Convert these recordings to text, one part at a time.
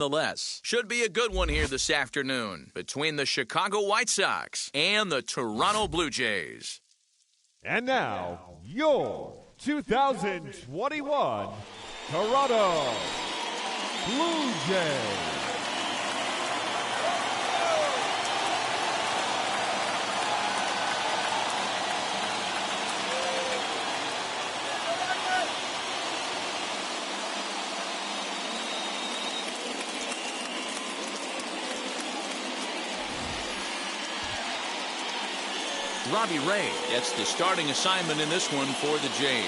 Nonetheless, should be a good one here this afternoon between the Chicago White Sox and the Toronto Blue Jays. And now, your 2021 Toronto Blue Jays. Robbie Ray gets the starting assignment in this one for the Jays.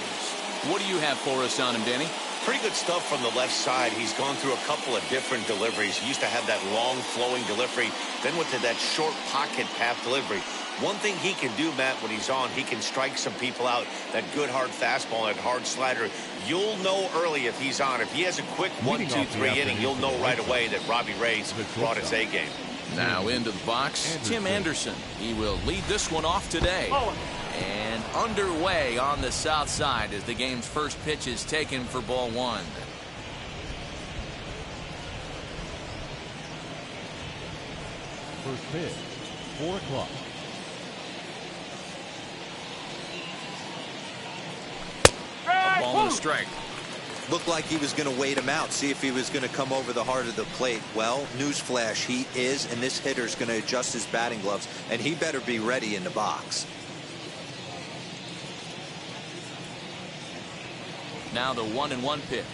What do you have for us on him, Danny? Pretty good stuff from the left side. He's gone through a couple of different deliveries. He used to have that long flowing delivery, then went to that short pocket path delivery. One thing he can do, Matt, when he's on, he can strike some people out. That good hard fastball, that hard slider. You'll know early if he's on. If he has a quick 1, 2, 3 inning, you'll know right away that Robbie Ray's brought his A game. Now into the box, Tim Anderson. He will lead this one off today. And underway on the south side as the game's first pitch is taken for ball one. First pitch, 4 o'clock. A ball and a strike. Looked like he was going to wait him out, see if he was going to come over the heart of the plate. Well, newsflash, he is, and this hitter's going to adjust his batting gloves, and he better be ready in the box. Now the 1-1 pitch.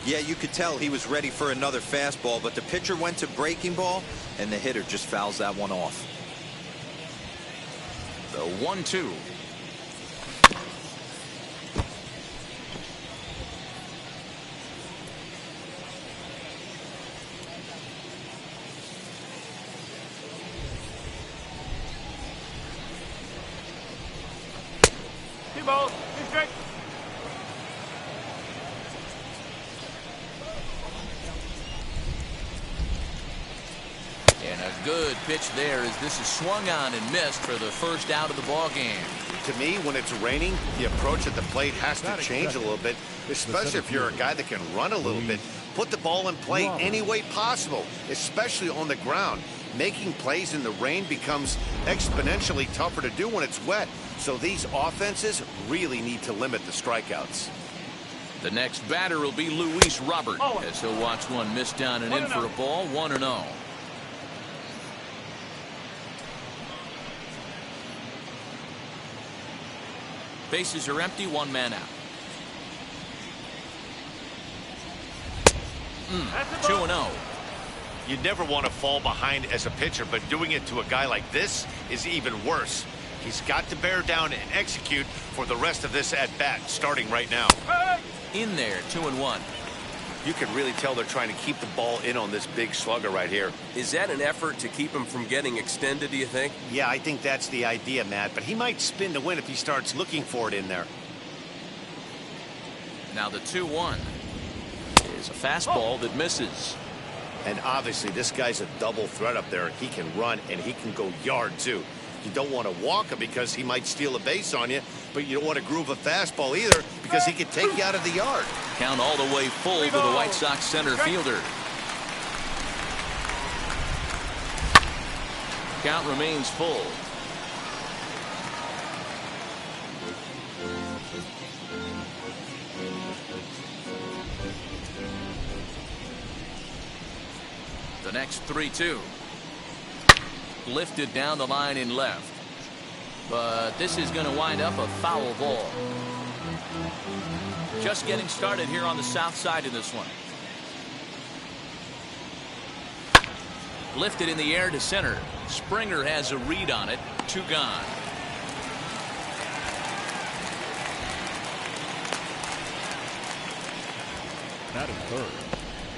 Yeah, you could tell he was ready for another fastball, but the pitcher went to breaking ball, and the hitter just fouls that one off. The 1-2. And a good pitch there as this is swung on and missed for the first out of the ball game. To me, when it's raining, the approach at the plate has to change a little bit, especially if you're a guy that can run a little bit. Put the ball in play any way possible, especially on the ground. Making plays in the rain becomes exponentially tougher to do when it's wet. So these offenses really need to limit the strikeouts. The next batter will be Luis Robert as he'll watch one miss down and in for a ball, 1-0. Bases are empty, 1 man out. 2-0. You never want to fall behind as a pitcher, but doing it to a guy like this is even worse. He's got to bear down and execute for the rest of this at-bat, starting right now. In there, 2-1. You can really tell they're trying to keep the ball in on this big slugger right here. Is that an effort to keep him from getting extended, do you think? Yeah, I think that's the idea, Matt, but he might spin to win if he starts looking for it in there. Now the 2-1 is a fastball that misses. And obviously this guy's a double threat up there. He can run and he can go yard too. You don't want to walk him because he might steal a base on you, but you don't want to groove a fastball either because he could take you out of the yard. Count all the way full to the White Sox center fielder. Count remains full. The next 3-2. Lifted down the line in left. But this is going to wind up a foul ball. Just getting started here on the south side of this one. Lifted in the air to center. Springer has a read on it. 2 gone. Batting third,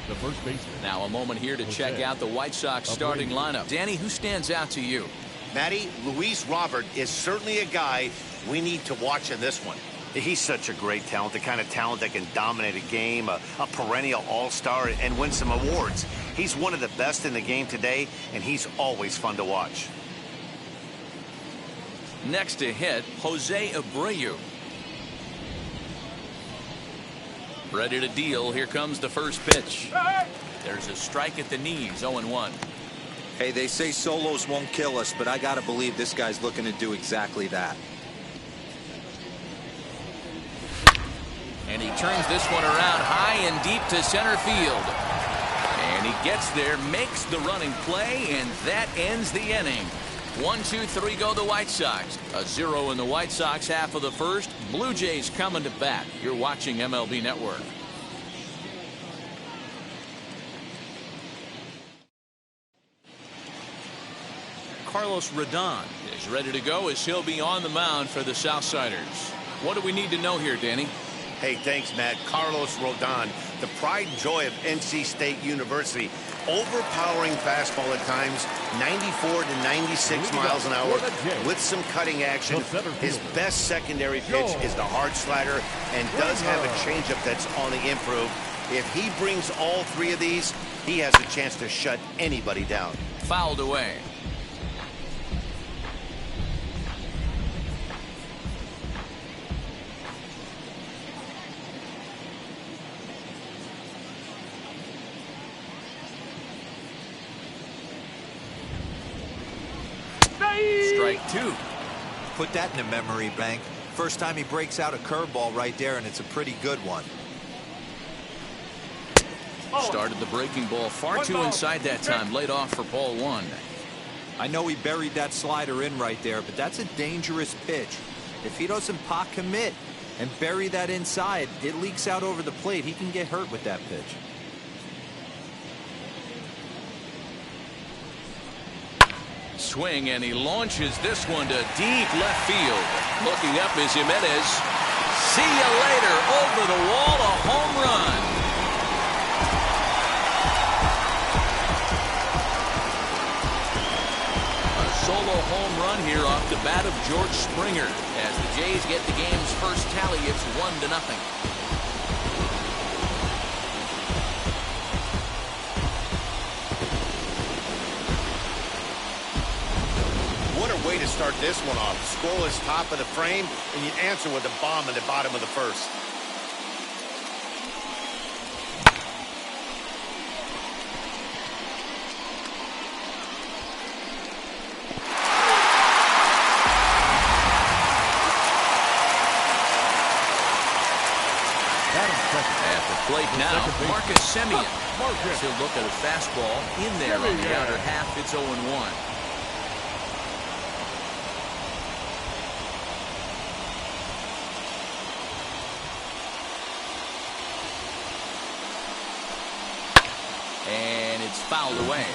the first baseman. Now a moment here to check out the White Sox starting lineup. Danny, who stands out to you? Matty, Luis Robert is certainly a guy we need to watch in this one. He's such a great talent, the kind of talent that can dominate a game, a perennial all-star, and win some awards. He's one of the best in the game today, and he's always fun to watch. Next to hit, Jose Abreu. Ready to deal. Here comes the first pitch. There's a strike at the knees. 0-1. Hey, they say solos won't kill us, but I gotta believe this guy's looking to do exactly that. And he turns this one around high and deep to center field. And he gets there, makes the running play, and that ends the inning. 1-2-3 go the White Sox. A 0 in the White Sox half of the first. Blue Jays coming to bat. You're watching MLB Network. Carlos Rodon is ready to go as he'll be on the mound for the Southsiders. What do we need to know here, Danny? Hey, thanks, Matt. Carlos Rodon, the pride and joy of NC State University. Overpowering fastball at times, 94 to 96 miles an hour with some cutting action. His best secondary pitch is the hard slider and does have a changeup that's on the improve. If he brings all three of these, he has a chance to shut anybody down. Fouled away. Strike two. Put that in the memory bank. First time he breaks out a curveball right there, and it's a pretty good one. Started the breaking ball far too inside that time. Laid off for ball one. I know he buried that slider in right there, but that's a dangerous pitch. If he doesn't pot commit and bury that inside, it leaks out over the plate. He can get hurt with that pitch. Swing, and he launches this one to deep left field. Looking up is Jimenez. See you later. Over the wall, a home run. A solo home run here off the bat of George Springer. As the Jays get the game's first tally, it's 1-0. Way to start this one off. Scoreless top of the frame, and you answer with a bomb in the bottom of the first. At the plate now, Marcus Semien. He'll look at a fastball in there on the outer half. It's 0-1. And it's fouled away.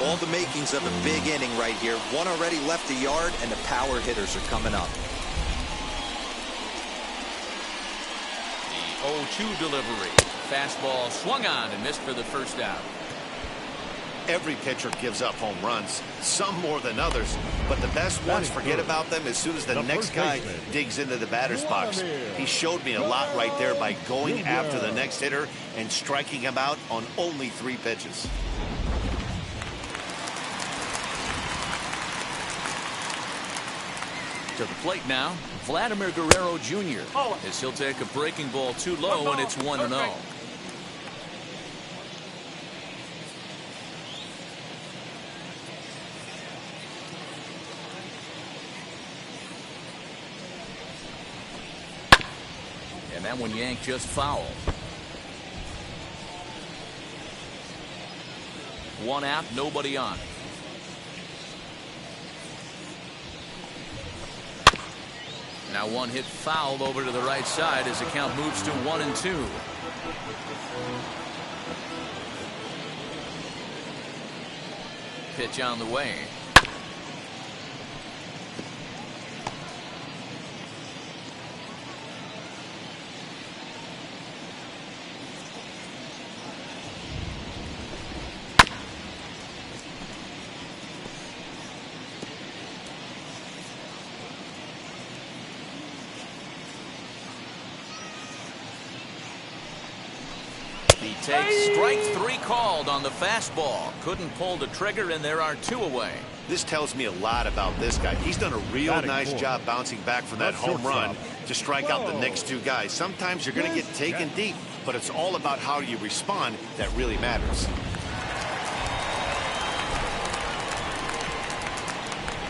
All the makings of a big inning right here. One already left the yard, and the power hitters are coming up. The 0-2 delivery. Fastball swung on and missed for the first out. Every pitcher gives up home runs, some more than others, but the best ones forget about them as soon as the next guy digs into the batter's box. He showed me a lot right there by going after the next hitter and striking him out on only 3 pitches. To the plate now, Vladimir Guerrero Jr. as he'll take a breaking ball too low, and it's 1-0. And that one yanked just foul. 1 out, nobody on. Now one hit fouled over to the right side as the count moves to 1-2. Pitch on the way. He takes strike 3 called on the fastball. Couldn't pull the trigger, and there are 2 away. This tells me a lot about this guy. He's done a real nice job bouncing back from that home run to strike out the next 2 guys. Sometimes you're going to get taken deep, but it's all about how you respond that really matters.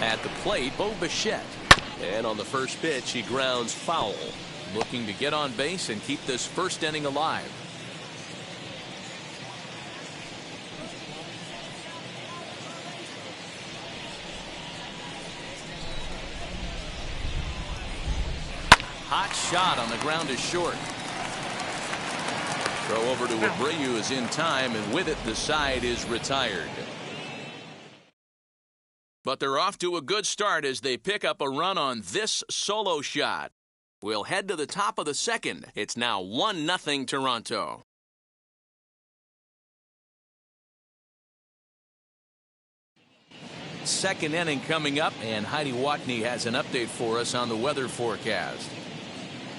At the plate, Bo Bichette. And on the first pitch, he grounds foul. Looking to get on base and keep this first inning alive. Hot shot on the ground is short. Throw over to Abreu is in time, and with it, the side is retired. But they're off to a good start as they pick up a run on this solo shot. We'll head to the top of the second. It's now 1-0 Toronto. Second inning coming up, and Heidi Watney has an update for us on the weather forecast.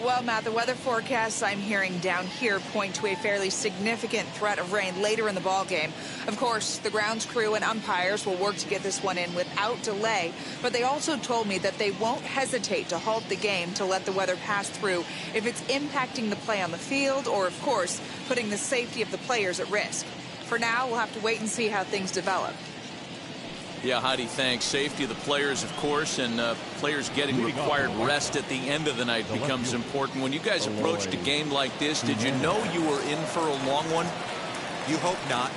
Well, Matt, the weather forecasts I'm hearing down here point to a fairly significant threat of rain later in the ballgame. Of course, the grounds crew and umpires will work to get this one in without delay, but they also told me that they won't hesitate to halt the game to let the weather pass through if it's impacting the play on the field or, of course, putting the safety of the players at risk. For now, we'll have to wait and see how things develop. Yeah, Heidi, thanks. Safety of the players, of course, and players getting required rest at the end of the night becomes important. When you guys approached a game like this, did you know you were in for a long one? You hope not,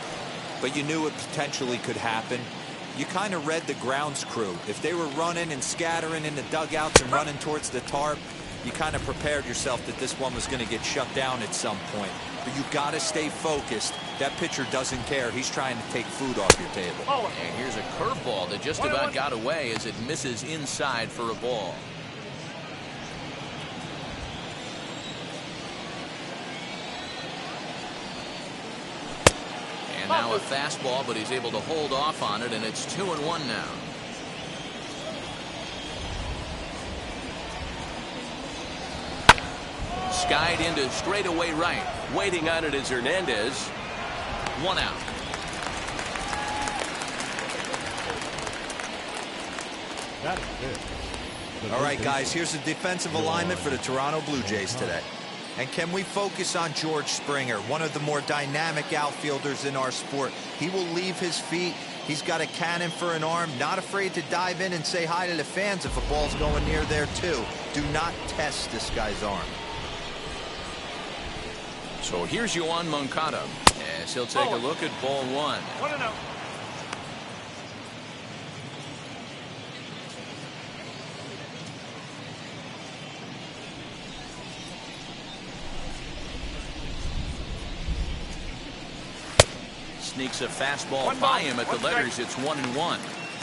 but you knew it potentially could happen. You kind of read the grounds crew. If they were running and scattering in the dugouts and running towards the tarp, you kind of prepared yourself that this one was going to get shut down at some point. But you got to stay focused. That pitcher doesn't care. He's trying to take food off your table. And here's a curveball that just about got away as it misses inside for a ball. And now a fastball, but he's able to hold off on it, and it's 2-1 now. Skied into straightaway right. Waiting on it is Hernandez. 1 out. That is it. All right, guys, here's the defensive alignment for the Toronto Blue Jays today. And can we focus on George Springer, one of the more dynamic outfielders in our sport? He will leave his feet. He's got a cannon for an arm, not afraid to dive in and say hi to the fans if a ball's going near there, too. Do not test this guy's arm. So here's Yoan Moncada as he'll take a look at ball 1. Sneaks a fastball by him at the letters. It's 1-1.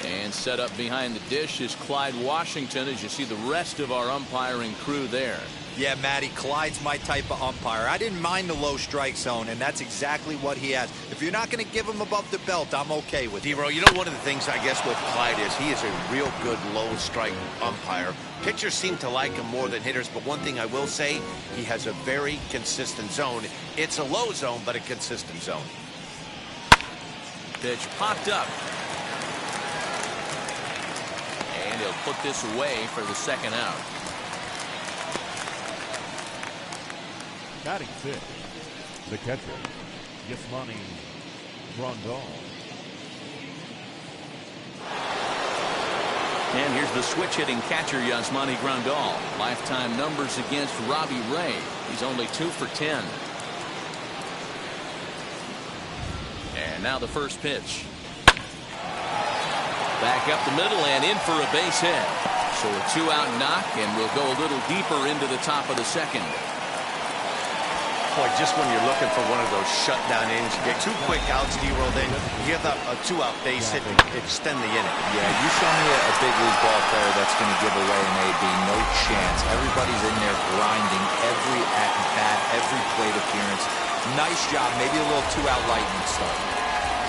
And set up behind the dish is Clyde Washington as you see the rest of our umpiring crew there. Yeah, Matty, Clyde's my type of umpire. I didn't mind the low strike zone, and that's exactly what he has. If you're not going to give him above the belt, I'm okay with it. D-Row, you know, one of the things I guess with Clyde is he is a real good low strike umpire. Pitchers seem to like him more than hitters, but one thing I will say, he has a very consistent zone. It's a low zone, but a consistent zone. Pitch popped up. And he'll put this away for the second out. Batting 6, the catcher, Yasmani Grandal. And here's the switch-hitting catcher, Yasmani Grandal. Lifetime numbers against Robbie Ray. He's only 2 for 10. And now the first pitch. Back up the middle and in for a base hit. So a 2-out knock, and we'll go a little deeper into the top of the second. Boy, just when you're looking for one of those shutdown innings, you get 2 quick outs, D-Roll, then you give up a 2-out base hit to extend the inning. Yeah, you show me a big league ball player that's going to give away an AB, no chance. Everybody's in there grinding every at-bat, every plate appearance. Nice job, maybe a little 2-out lightning start.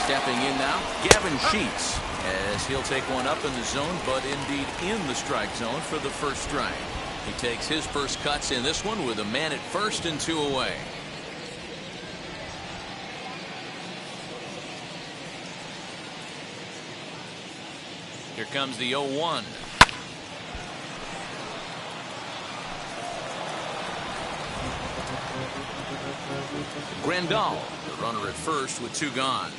Stepping in now, Gavin Sheets, as he'll take one up in the zone, but indeed in the strike zone for the first strike. He takes his first cuts in this one with a man at first and 2 away. Here comes the 0-1. Grandal, the runner at first with 2 gone.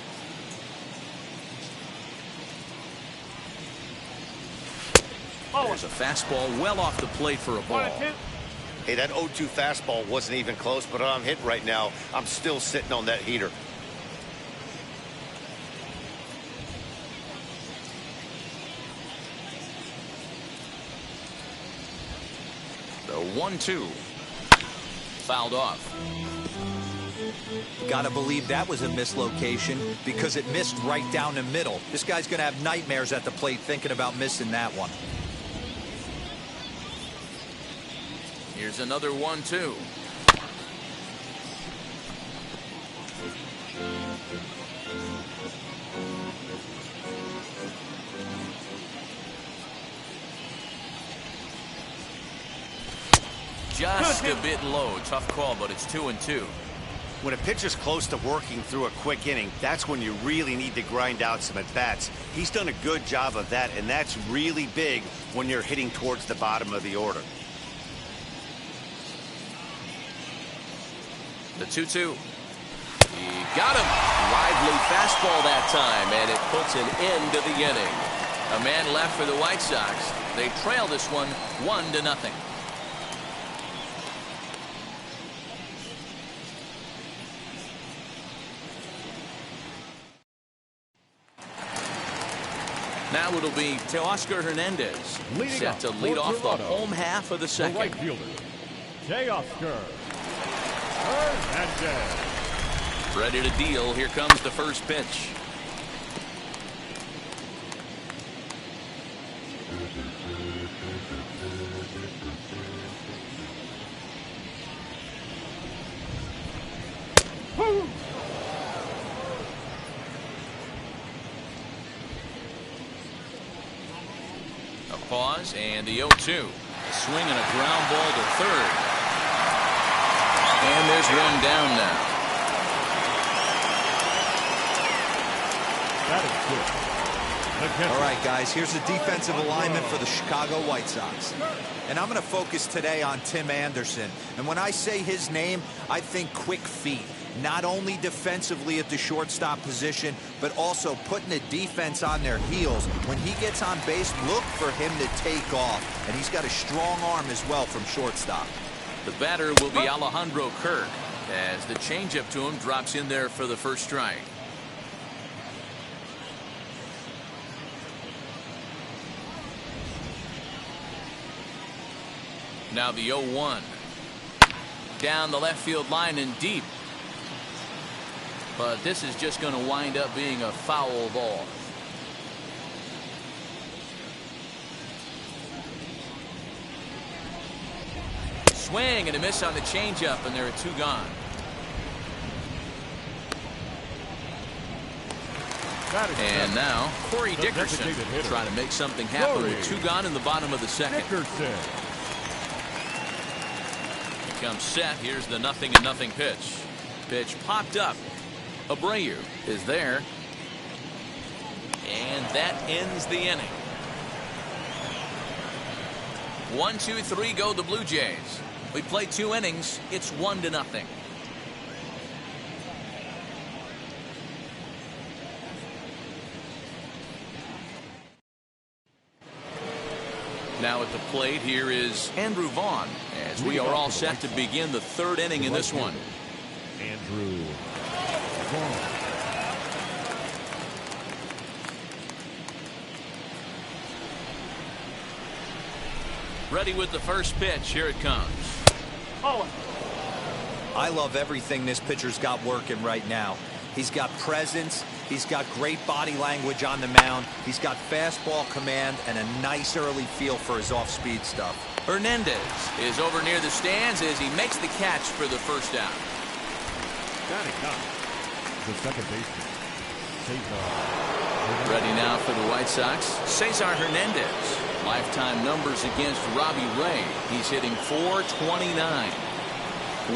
There's a fastball well off the plate for a ball. Hey, that 0-2 fastball wasn't even close, but I'm hit right now. I'm still sitting on that heater. The 1-2. Fouled off. Gotta believe that was a mislocation because it missed right down the middle. This guy's gonna have nightmares at the plate thinking about missing that one. Here's another 1-2. Just a bit low. Tough call, but it's 2-2. When a pitcher's close to working through a quick inning, that's when you really need to grind out some at-bats. He's done a good job of that, and that's really big when you're hitting towards the bottom of the order. The 2-2. He got him. Lively fastball that time, and it puts an end to the inning. A man left for the White Sox. They trail this one 1-0. Now it'll be Teoscar Hernandez set to lead off the home half of the second. The right fielder, Teoscar Hernandez. Ready to deal. Here comes the first pitch. A pause and the 0-2. Swing and a ground ball to third. And there's one down now. That is good. All right, guys, here's the defensive alignment for the Chicago White Sox. And I'm going to focus today on Tim Anderson. And when I say his name, I think quick feet. Not only defensively at the shortstop position, but also putting the defense on their heels. When he gets on base, look for him to take off. And he's got a strong arm as well from shortstop. The batter will be Alejandro Kirk as the changeup to him drops in there for the first strike. Now the 0-1. Down the left field line and deep. But this is just going to wind up being a foul ball. Swing and a miss on the changeup, and there are 2 gone. And now Corey Dickerson trying to make something happen with 2 gone in the bottom of the second. Dickerson. He comes set. Here's the 0-0 pitch. Pitch popped up. Abreu is there. And that ends the inning. 1, 2, 3 go the Blue Jays. We played 2 innings. It's 1-0. Now at the plate, here is Andrew Vaughn as we are all set to begin the 3rd inning in this one. Andrew Vaughn. Ready with the first pitch. Here it comes. I love everything this pitcher's got working right now. He's got presence. He's got great body language on the mound. He's got fastball command and a nice early feel for his off-speed stuff. Hernandez is over near the stands as he makes the catch for the first out. The second baseman, Cesar. Ready now for the White Sox, Cesar Hernandez. Lifetime numbers against Robbie Ray. He's hitting .429.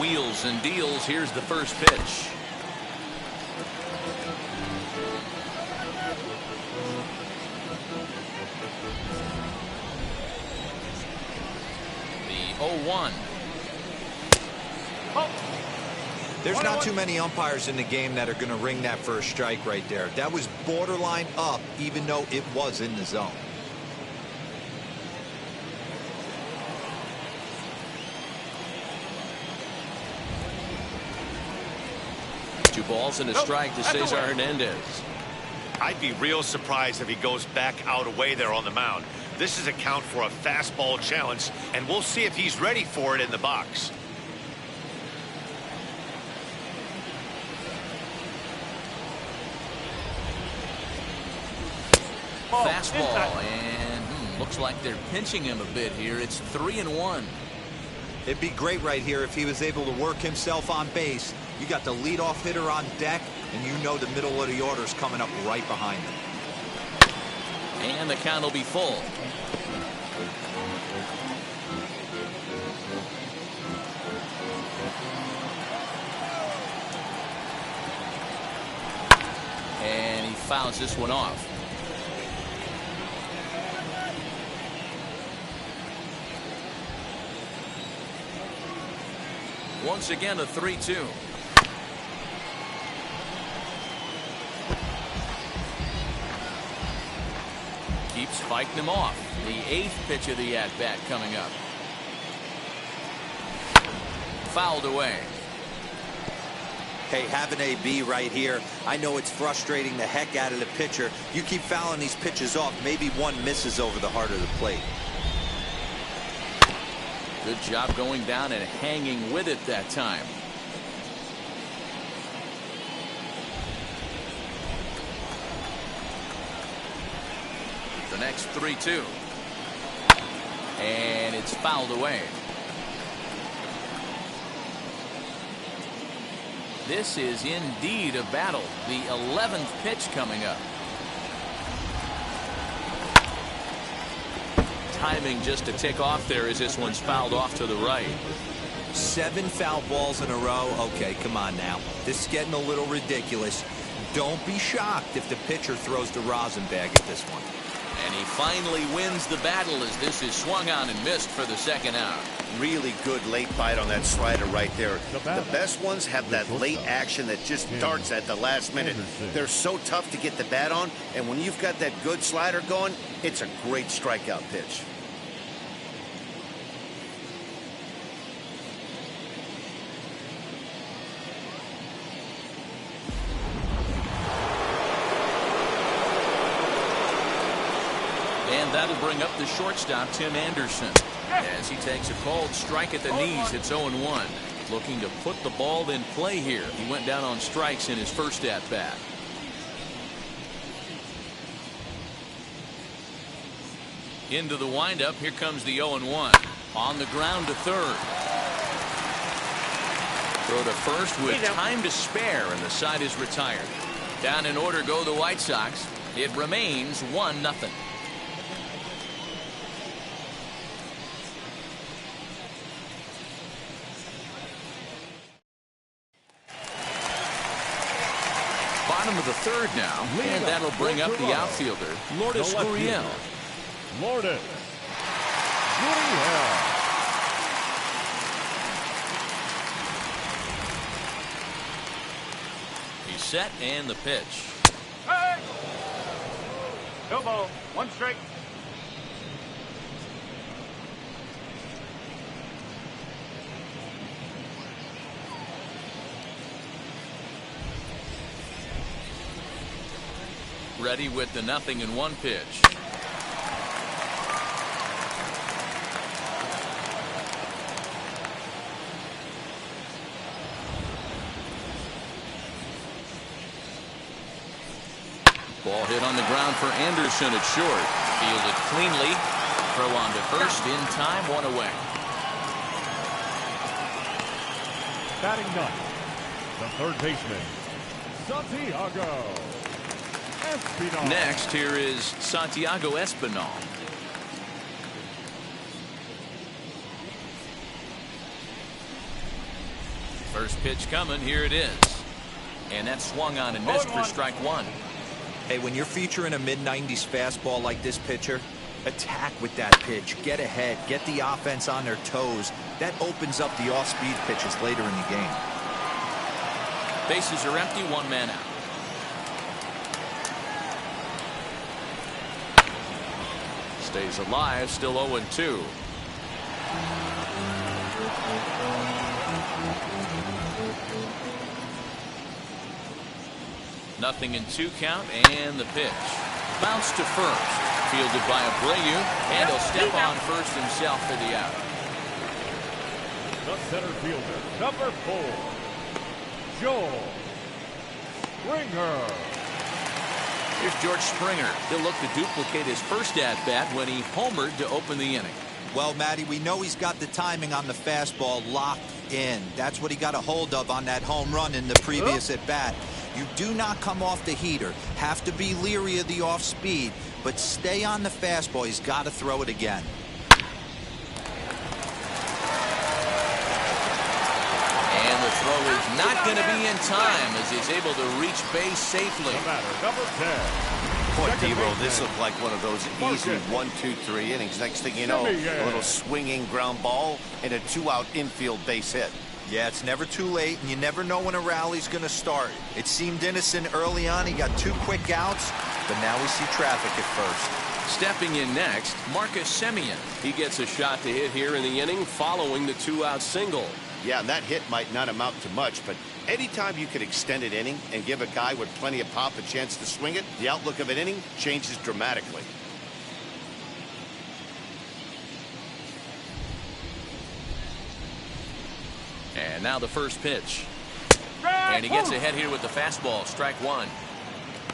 Wheels and deals. Here's the first pitch. The 0-1. There's not too many umpires in the game that are going to ring that for a strike right there. That was borderline up, even though it was in the zone. Two balls and a strike to Cesar Hernandez. I'd be real surprised if he goes back out away there on the mound. This is a count for a fastball challenge, and we'll see if he's ready for it in the box. Fastball, and looks like they're pinching him a bit here. It's 3-1. It'd be great right here if he was able to work himself on base. You got the leadoff hitter on deck, and you know the middle of the order is coming up right behind him. And the count will be full. And he fouls this one off. Once again, a 3-2. Keeps fighting him off. The 8th pitch of the at-bat coming up. Fouled away. Hey, have an AB right here. I know it's frustrating the heck out of the pitcher. You keep fouling these pitches off, maybe one misses over the heart of the plate. Good job going down and hanging with it that time. The next 3-2. And it's fouled away. This is indeed a battle. The 11th pitch coming up. Timing just to tick off there as this one's fouled off to the right. 7 foul balls in a row. Okay, come on now. This is getting a little ridiculous. Don't be shocked if the pitcher throws the rosin bag at this one. And he finally wins the battle as this is swung on and missed for the second out. Really good late bite on that slider right there. The best ones have that late action that just darts at the last minute. They're so tough to get the bat on, and when you've got that good slider going, it's a great strikeout pitch. And that'll bring up the shortstop, Tim Anderson. As he takes a called strike at the knees, it's 0-1. Looking to put the ball in play here. He went down on strikes in his first at-bat. Into the windup, here comes the 0-1. On the ground to third. Throw to first with time to spare, and the side is retired. Down in order go the White Sox. It remains 1-0. Bottom of the third now, and that'll bring up the outfielder, Lourdes Gurriel. Lourdes Gurriel. He's set, and the pitch. Hey! No ball, 1 strike. Ready with the 0-1 pitch. Ball hit on the ground for Anderson at short. Fielded cleanly. Throw on to first in time, 1 away. Batting ninth, the third baseman, Santiago Espinal. Next, here is Santiago Espinal. First pitch coming, here it is. And that's swung on and missed for strike 1. Hey, when you're featuring a mid-90s fastball like this pitcher, attack with that pitch. Get ahead. Get the offense on their toes. That opens up the off-speed pitches later in the game. Bases are empty, one man out. Stays alive, still 0-2. Nothing in 2 count, and the pitch. Bounce to first. Fielded by Abreu, and he'll step on first himself for the out. The center fielder, number 4, Joel Springer. Here's George Springer. He'll look to duplicate his first at-bat when he homered to open the inning. Well, Matty, we know he's got the timing on the fastball locked in. That's what he got a hold of on that home run in the previous at-bat. You do not come off the heater. Have to be leery of the off-speed, but stay on the fastball. He's got to throw it again. And the throw is not going to be in time as he's able to reach base safely. The batter, number 10. Boy, D-Roll, this looked like one of those easy 1, 2, 3 innings. Next thing you know, a little swinging ground ball and a 2-out infield base hit. Yeah, it's never too late, and you never know when a rally's going to start. It seemed innocent early on. He got 2 quick outs, but now we see traffic at first. Stepping in next, Marcus Semien. He gets a shot to hit here in the inning following the 2-out single. Yeah, and that hit might not amount to much, but anytime you can extend an inning and give a guy with plenty of pop a chance to swing it, the outlook of an inning changes dramatically. And now the first pitch. And he gets ahead here with the fastball. Strike 1.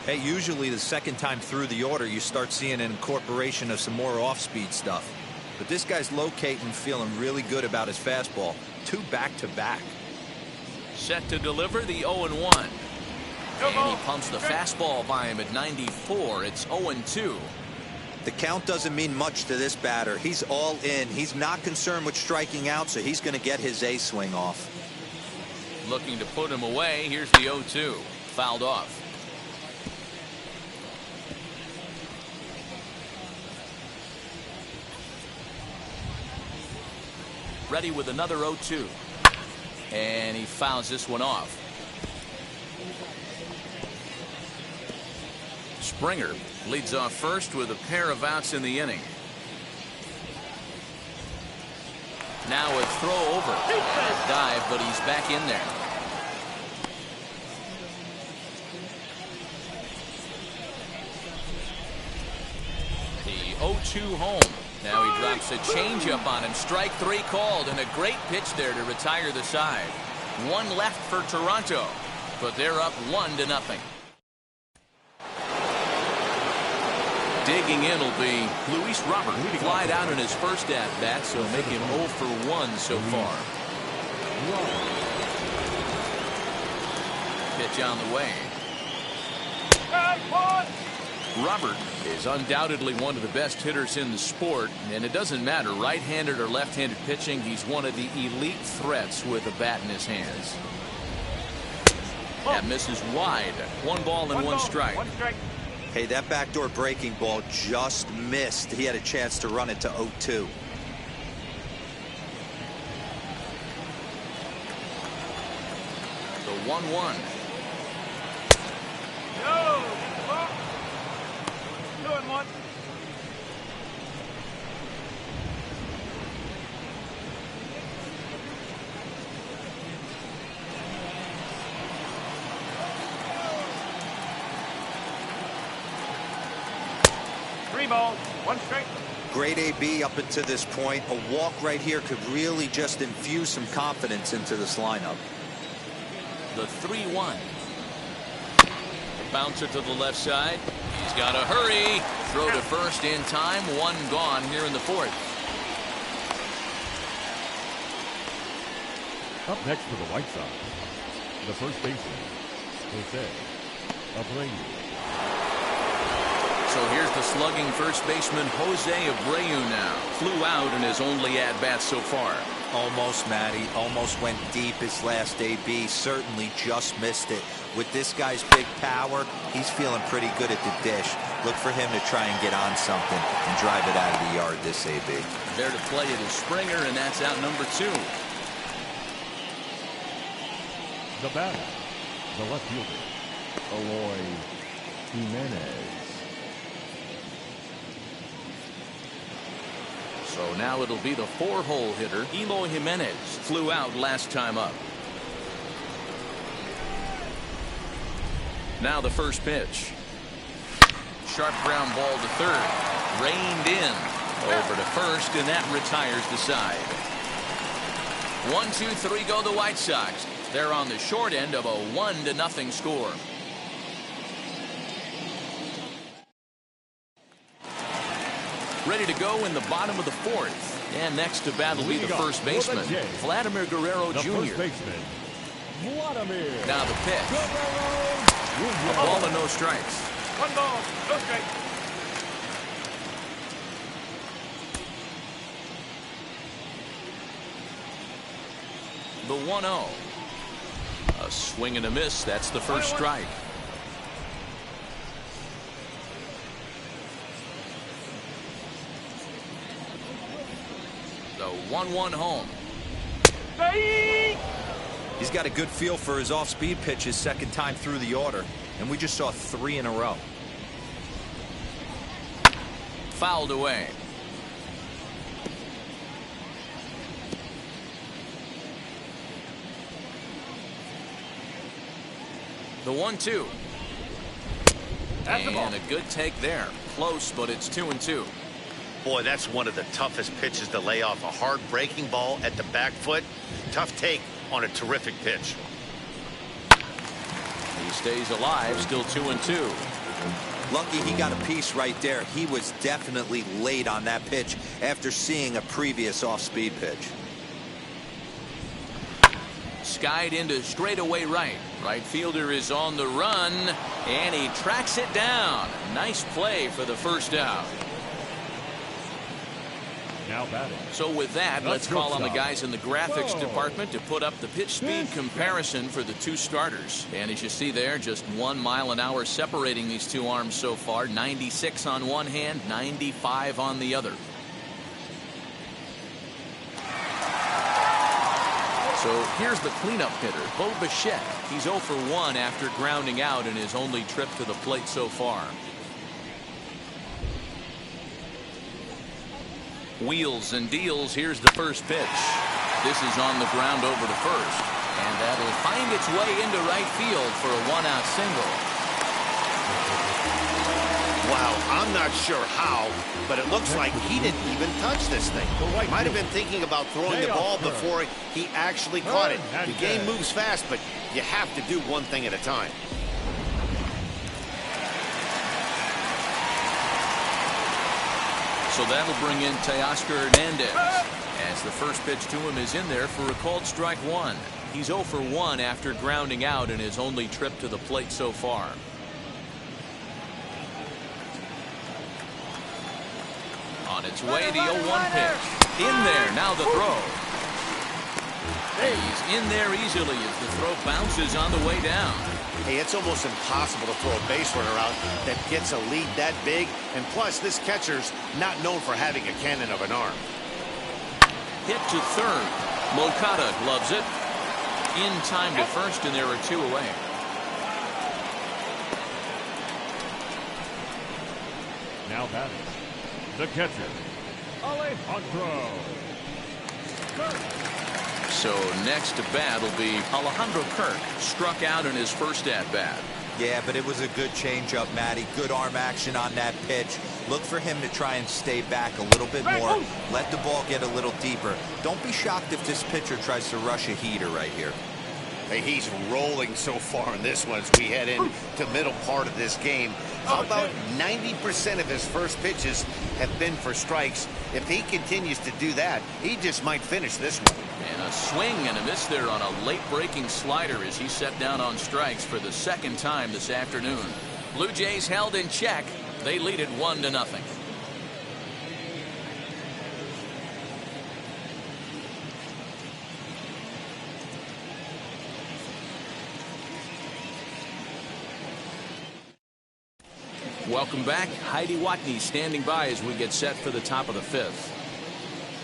Hey, usually the second time through the order, you start seeing an incorporation of some more off-speed stuff. But this guy's locating, feeling really good about his fastball. 2 back-to-back. Set to deliver the 0-1. And he pumps the fastball by him at 94. It's 0-2. The count doesn't mean much to this batter. He's all in. He's not concerned with striking out, so he's going to get his A swing off. Looking to put him away. Here's the 0-2. Fouled off. Ready with another 0-2. And he fouls this one off. Springer leads off first with a pair of outs in the inning. Now a throw over. A dive, but he's back in there. The 0-2 home. Now he drops a changeup on him. Strike 3 called, and a great pitch there to retire the side. 1 left for Toronto, but they're up 1-0. Digging in will be Luis Robert. Flied out in his first at-bat, so make him 0 for 1 so far. Pitch on the way. Robert is undoubtedly one of the best hitters in the sport, and it doesn't matter right-handed or left-handed pitching. He's one of the elite threats with a bat in his hands. That misses wide. 1 ball and 1 strike. Hey, that backdoor breaking ball just missed. He had a chance to run it to 0-2. The 1-1. No! 2-1. 3 balls, 1 strike. Great AB up until this point. A walk right here could really just infuse some confidence into this lineup. The 3-1. Bouncer to the left side. He's got to hurry. Throw to first in time. 1 gone here in the 4th. Up next for the White Sox, the first baseman, Jose Abreu. So here's the slugging first baseman Jose Abreu now. Flew out in his only at-bat so far. Almost, Matty. Almost went deep his last AB. Certainly just missed it. With this guy's big power, he's feeling pretty good at the dish. Look for him to try and get on something and drive it out of the yard this AB. There to play it is Springer, and that's out number 2. The batter, the left fielder, Eloy Jimenez. So now it'll be the 4-hole hitter, Eloy Jimenez. Flew out last time up. Now the first pitch. Sharp ground ball to third. Reined in. Over to first, and that retires the side. 1-2-3 go the White Sox. They're on the short end of a 1-0 score. Ready to go in the bottom of the 4th. And next to bat will be the first baseman, Vladimir Guerrero Jr. First baseman, Vladimir. Now the pitch. A ball and no strikes. 1 ball, no strikes. The 1-0. A swing and a miss. That's the first strike. The 1-1 home. He's got a good feel for his off-speed pitch his second time through the order, and we just saw 3 in a row. Fouled away. The 1-2. And a good take there. Close, but it's 2-2. Boy, that's one of the toughest pitches to lay off. A hard breaking ball at the back foot. Tough take on a terrific pitch. He stays alive, still 2-2. Lucky he got a piece right there. He was definitely late on that pitch after seeing a previous off-speed pitch. Skied into straightaway right. Right fielder is on the run, and he tracks it down. Nice play for the first out. Now batting. So with that, let's call on the guys in the graphics department to put up the pitch speed comparison for the two starters. And as you see there, just 1 mile an hour separating these two arms so far. 96 on one hand, 95 on the other. So here's the cleanup hitter, Bo Bichette. He's 0 for 1 after grounding out in his only trip to the plate so far. Wheels and deals. Here's the first pitch. This is on the ground over to first. And that'll find its way into right field for a 1-out single. Wow, I'm not sure how, but it looks like he didn't even touch this thing. He might have been thinking about throwing the ball before he actually caught it. The game moves fast, but you have to do one thing at a time. So that'll bring in Teoscar Hernandez, as the first pitch to him is in there for a called strike one. He's 0 for 1 after grounding out in his only trip to the plate so far. On its way, the 0-1 pitch. In there, now the throw. He's in there easily as the throw bounces on the way down. Hey, it's almost impossible to throw a base runner out that gets a lead that big. And plus, this catcher's not known for having a cannon of an arm. Hit to third. Moncada gloves it. In time to first, and there are 2 away. Now batting, the catcher, Alejandro Kirk. So next to bat will be Alejandro Kirk. Struck out in his first at-bat. Yeah, but it was a good changeup, Matty. Good arm action on that pitch. Look for him to try and stay back a little bit more. Let the ball get a little deeper. Don't be shocked if this pitcher tries to rush a heater right here. Hey, he's rolling so far in this one as we head into middle part of this game. How about 90% of his first pitches have been for strikes? If he continues to do that, he just might finish this one. And a swing and a miss there on a late breaking slider as he set down on strikes for the second time this afternoon. Blue Jays held in check. They lead it 1-0. Welcome back. Heidi Watney standing by as we get set for the top of the fifth.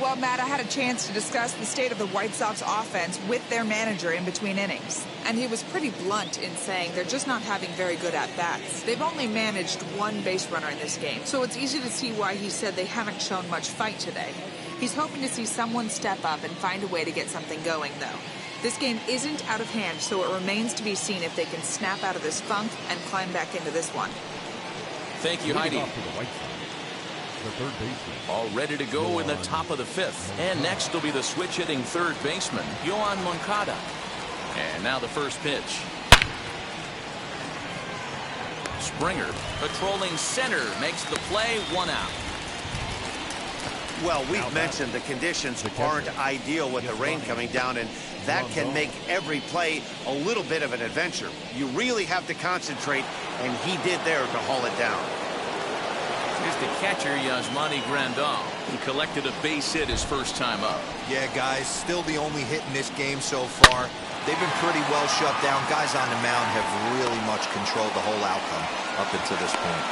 Well, Matt, I had a chance to discuss the state of the White Sox offense with their manager in between innings. And he was pretty blunt in saying they're just not having very good at-bats. They've only managed one base runner in this game, so it's easy to see why he said they haven't shown much fight today. He's hoping to see someone step up and find a way to get something going, though. This game isn't out of hand, so it remains to be seen if they can snap out of this funk and climb back into this one. Thank you, Heidi. Off to the White Sox, the third baseman. All ready to go in the top of the fifth. And next will be the switch-hitting third baseman, Yoan Moncada. And now the first pitch. Springer, patrolling center, makes the play, 1 out. Well, we've mentioned the conditions aren't ideal with the rain coming down, and that can make every play a little bit of an adventure. You really have to concentrate, and he did there to haul it down. Here's the catcher, Yasmani Grandal. He collected a base hit his first time up. Yeah, guys, still the only hit in this game so far. They've been pretty well shut down. Guys on the mound have really much controlled the whole outcome up until this point.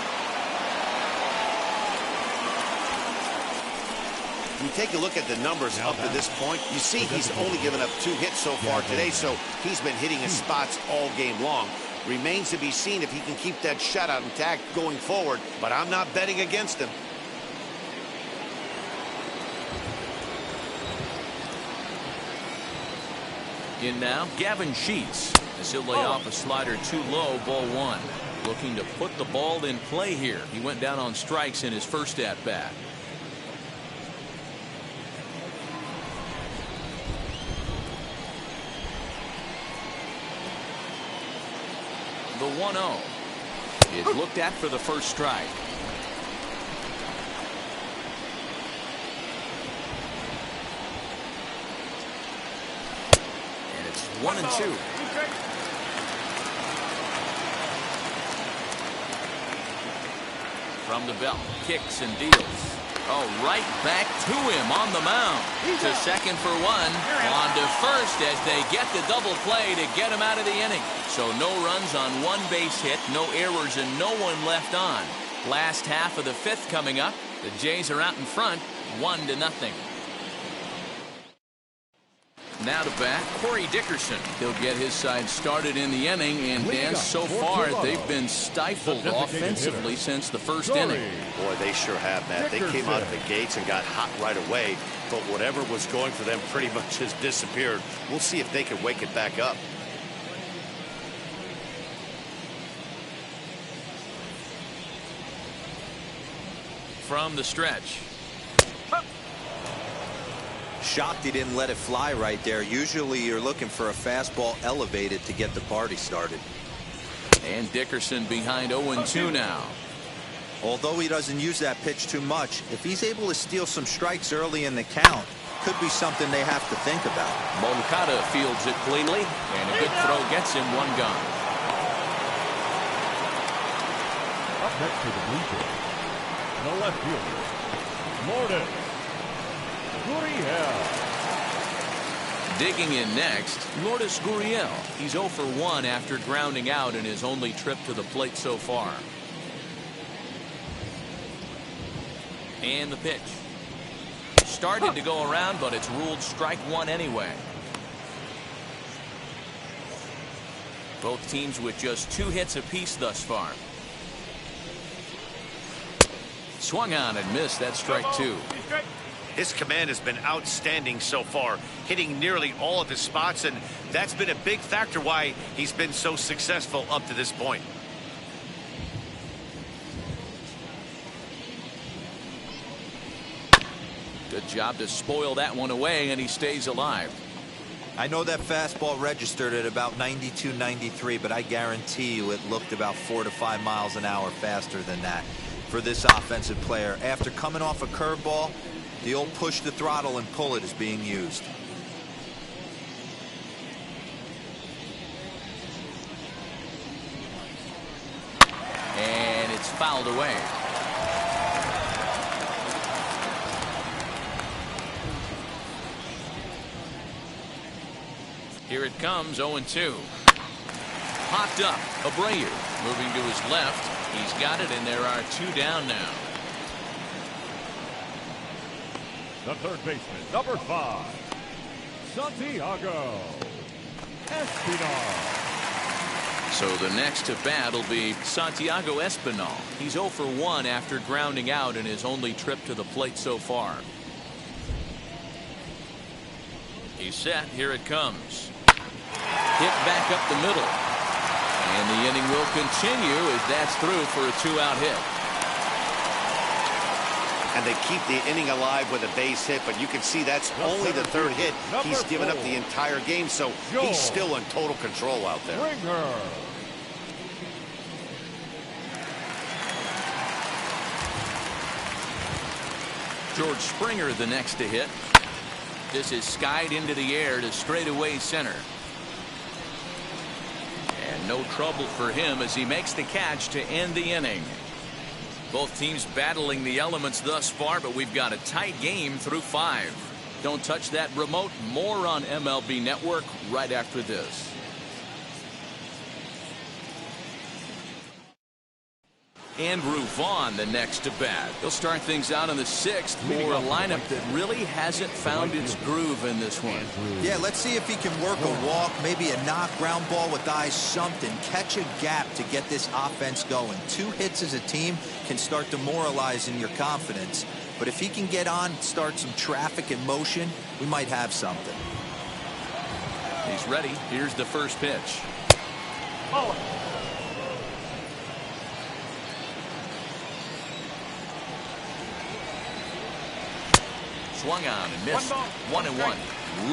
You take a look at the numbers up to this point, you see he's only given up 2 hits so far today, so he's been hitting his spots all game long. Remains to be seen if he can keep that shutout intact going forward, but I'm not betting against him. In now, Gavin Sheets, as he'll lay off a slider too low, ball 1. Looking to put the ball in play here. He went down on strikes in his first at-bat. The 1-0 is looked at for the first strike. And it's 1-2. From the belt, kicks and deals. Oh, right back to him on the mound. To second for 1. On to first as they get the double play to get him out of the inning. So no runs on 1 base hit, no errors, and no one left on. Last half of the fifth coming up. The Jays are out in front, 1-0. Now to bat, Corey Dickerson. He'll get his side started in the inning, and Dan, so far they've been stifled offensively since the first inning. Boy, they sure have, Matt. They came out of the gates and got hot right away, but whatever was going for them pretty much has disappeared. We'll see if they can wake it back up. From the stretch. Shocked he didn't let it fly right there. Usually you're looking for a fastball elevated to get the party started. And Dickerson behind 0-2 now. Although he doesn't use that pitch too much, if he's able to steal some strikes early in the count, could be something they have to think about. Moncada fields it cleanly, and a good throw gets him 1 gone. Up next to the blue shirts, the left fielder, Lourdes Gurriel. Digging in next, Lourdes Gurriel. He's 0 for 1 after grounding out in his only trip to the plate so far. And the pitch. Started to go around, but it's ruled strike 1 anyway. Both teams with just 2 hits apiece thus far. Swung on and missed. That's strike 2. His command has been outstanding so far, hitting nearly all of his spots, and that's been a big factor why he's been so successful up to this point. Good job to spoil that one away, and he stays alive. I know that fastball registered at about 92, 93, but I guarantee you it looked about 4 to 5 miles an hour faster than that for this offensive player. After coming off a curveball, the old push the throttle and pull it is being used. And it's fouled away. Here it comes, 0-2. Popped up, Abreu moving to his left. He's got it, and there are 2 down now. The third baseman, number 5, Santiago Espinal. So the next to bat will be Santiago Espinal. He's 0 for 1 after grounding out in his only trip to the plate so far. He's set. Here it comes. Hit back up the middle. And the inning will continue as that's through for a 2-out hit. And they keep the inning alive with a base hit, but you can see that's only the 3rd hit. He's given up the entire game, so he's still in total control out there. George Springer the next to hit. This is skied into the air to straightaway center. And no trouble for him as he makes the catch to end the inning. Both teams battling the elements thus far, but we've got a tight game through 5. Don't touch that remote. More on MLB Network right after this. Andrew Vaughn the next to bat. He'll start things out in the 6th for a lineup that really hasn't found its groove in this one. Yeah, let's see if he can work a walk, maybe a knock, ground ball with eyes, something. Catch a gap to get this offense going. 2 hits as a team can start demoralizing your confidence. But if he can get on, start some traffic in motion, we might have something. He's ready. Here's the first pitch. Oh. Swung on and missed. 1-1.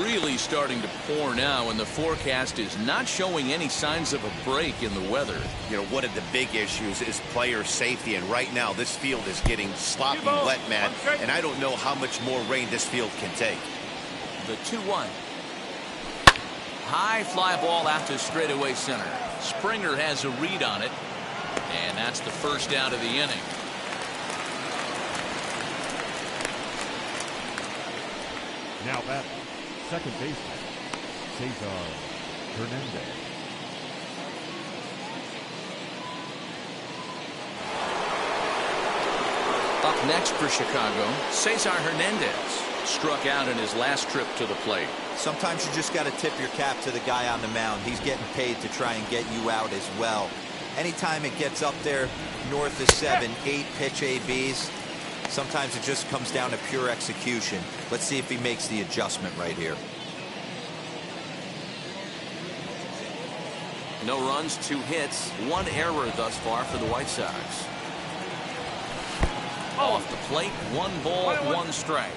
Really starting to pour now, and the forecast is not showing any signs of a break in the weather. You know, one of the big issues is player safety, and right now this field is getting sloppy wet, Matt, and I don't know how much more rain this field can take. The 2-1. High fly ball out to straightaway center. Springer has a read on it, and that's the first out of the inning. Now batting, second baseman, Cesar Hernandez. Up next for Chicago, Cesar Hernandez. Struck out in his last trip to the plate. Sometimes you just got to tip your cap to the guy on the mound. He's getting paid to try and get you out as well. Anytime it gets up there north of 7, 8 pitch ABs, sometimes it just comes down to pure execution. Let's see if he makes the adjustment right here. No runs, 2 hits, 1 error thus far for the White Sox. Off the plate, 1 ball, 1 strike.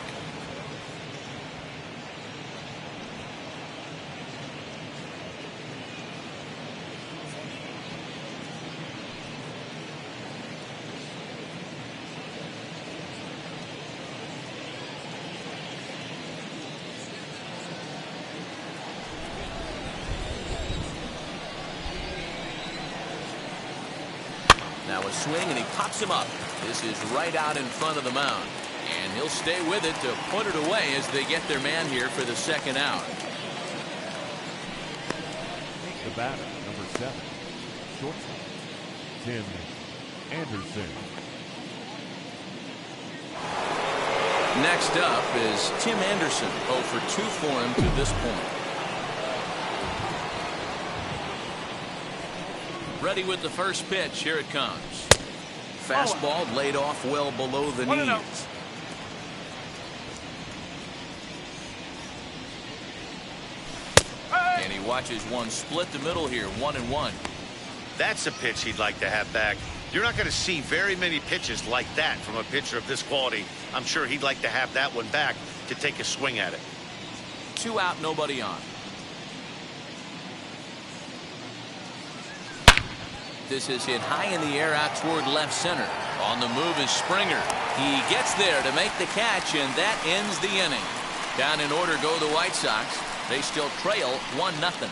Now a swing, and he pops him up. This is right out in front of the mound. And he'll stay with it to put it away as they get their man here for the 2nd out. The batter, number 7, shortstop, Tim Anderson. Next up is Tim Anderson. 0 for 2 for him to this point. Ready with the first pitch. Here it comes. Fastball laid off well below the knees. And he watches one split the middle here. 1-1. That's a pitch he'd like to have back. You're not going to see very many pitches like that from a pitcher of this quality. I'm sure he'd like to have that one back to take a swing at it. 2 out, nobody on. This is hit high in the air out toward left center. On the move is Springer. He gets there to make the catch, and that ends the inning. Down in order go the White Sox. They still trail 1-0.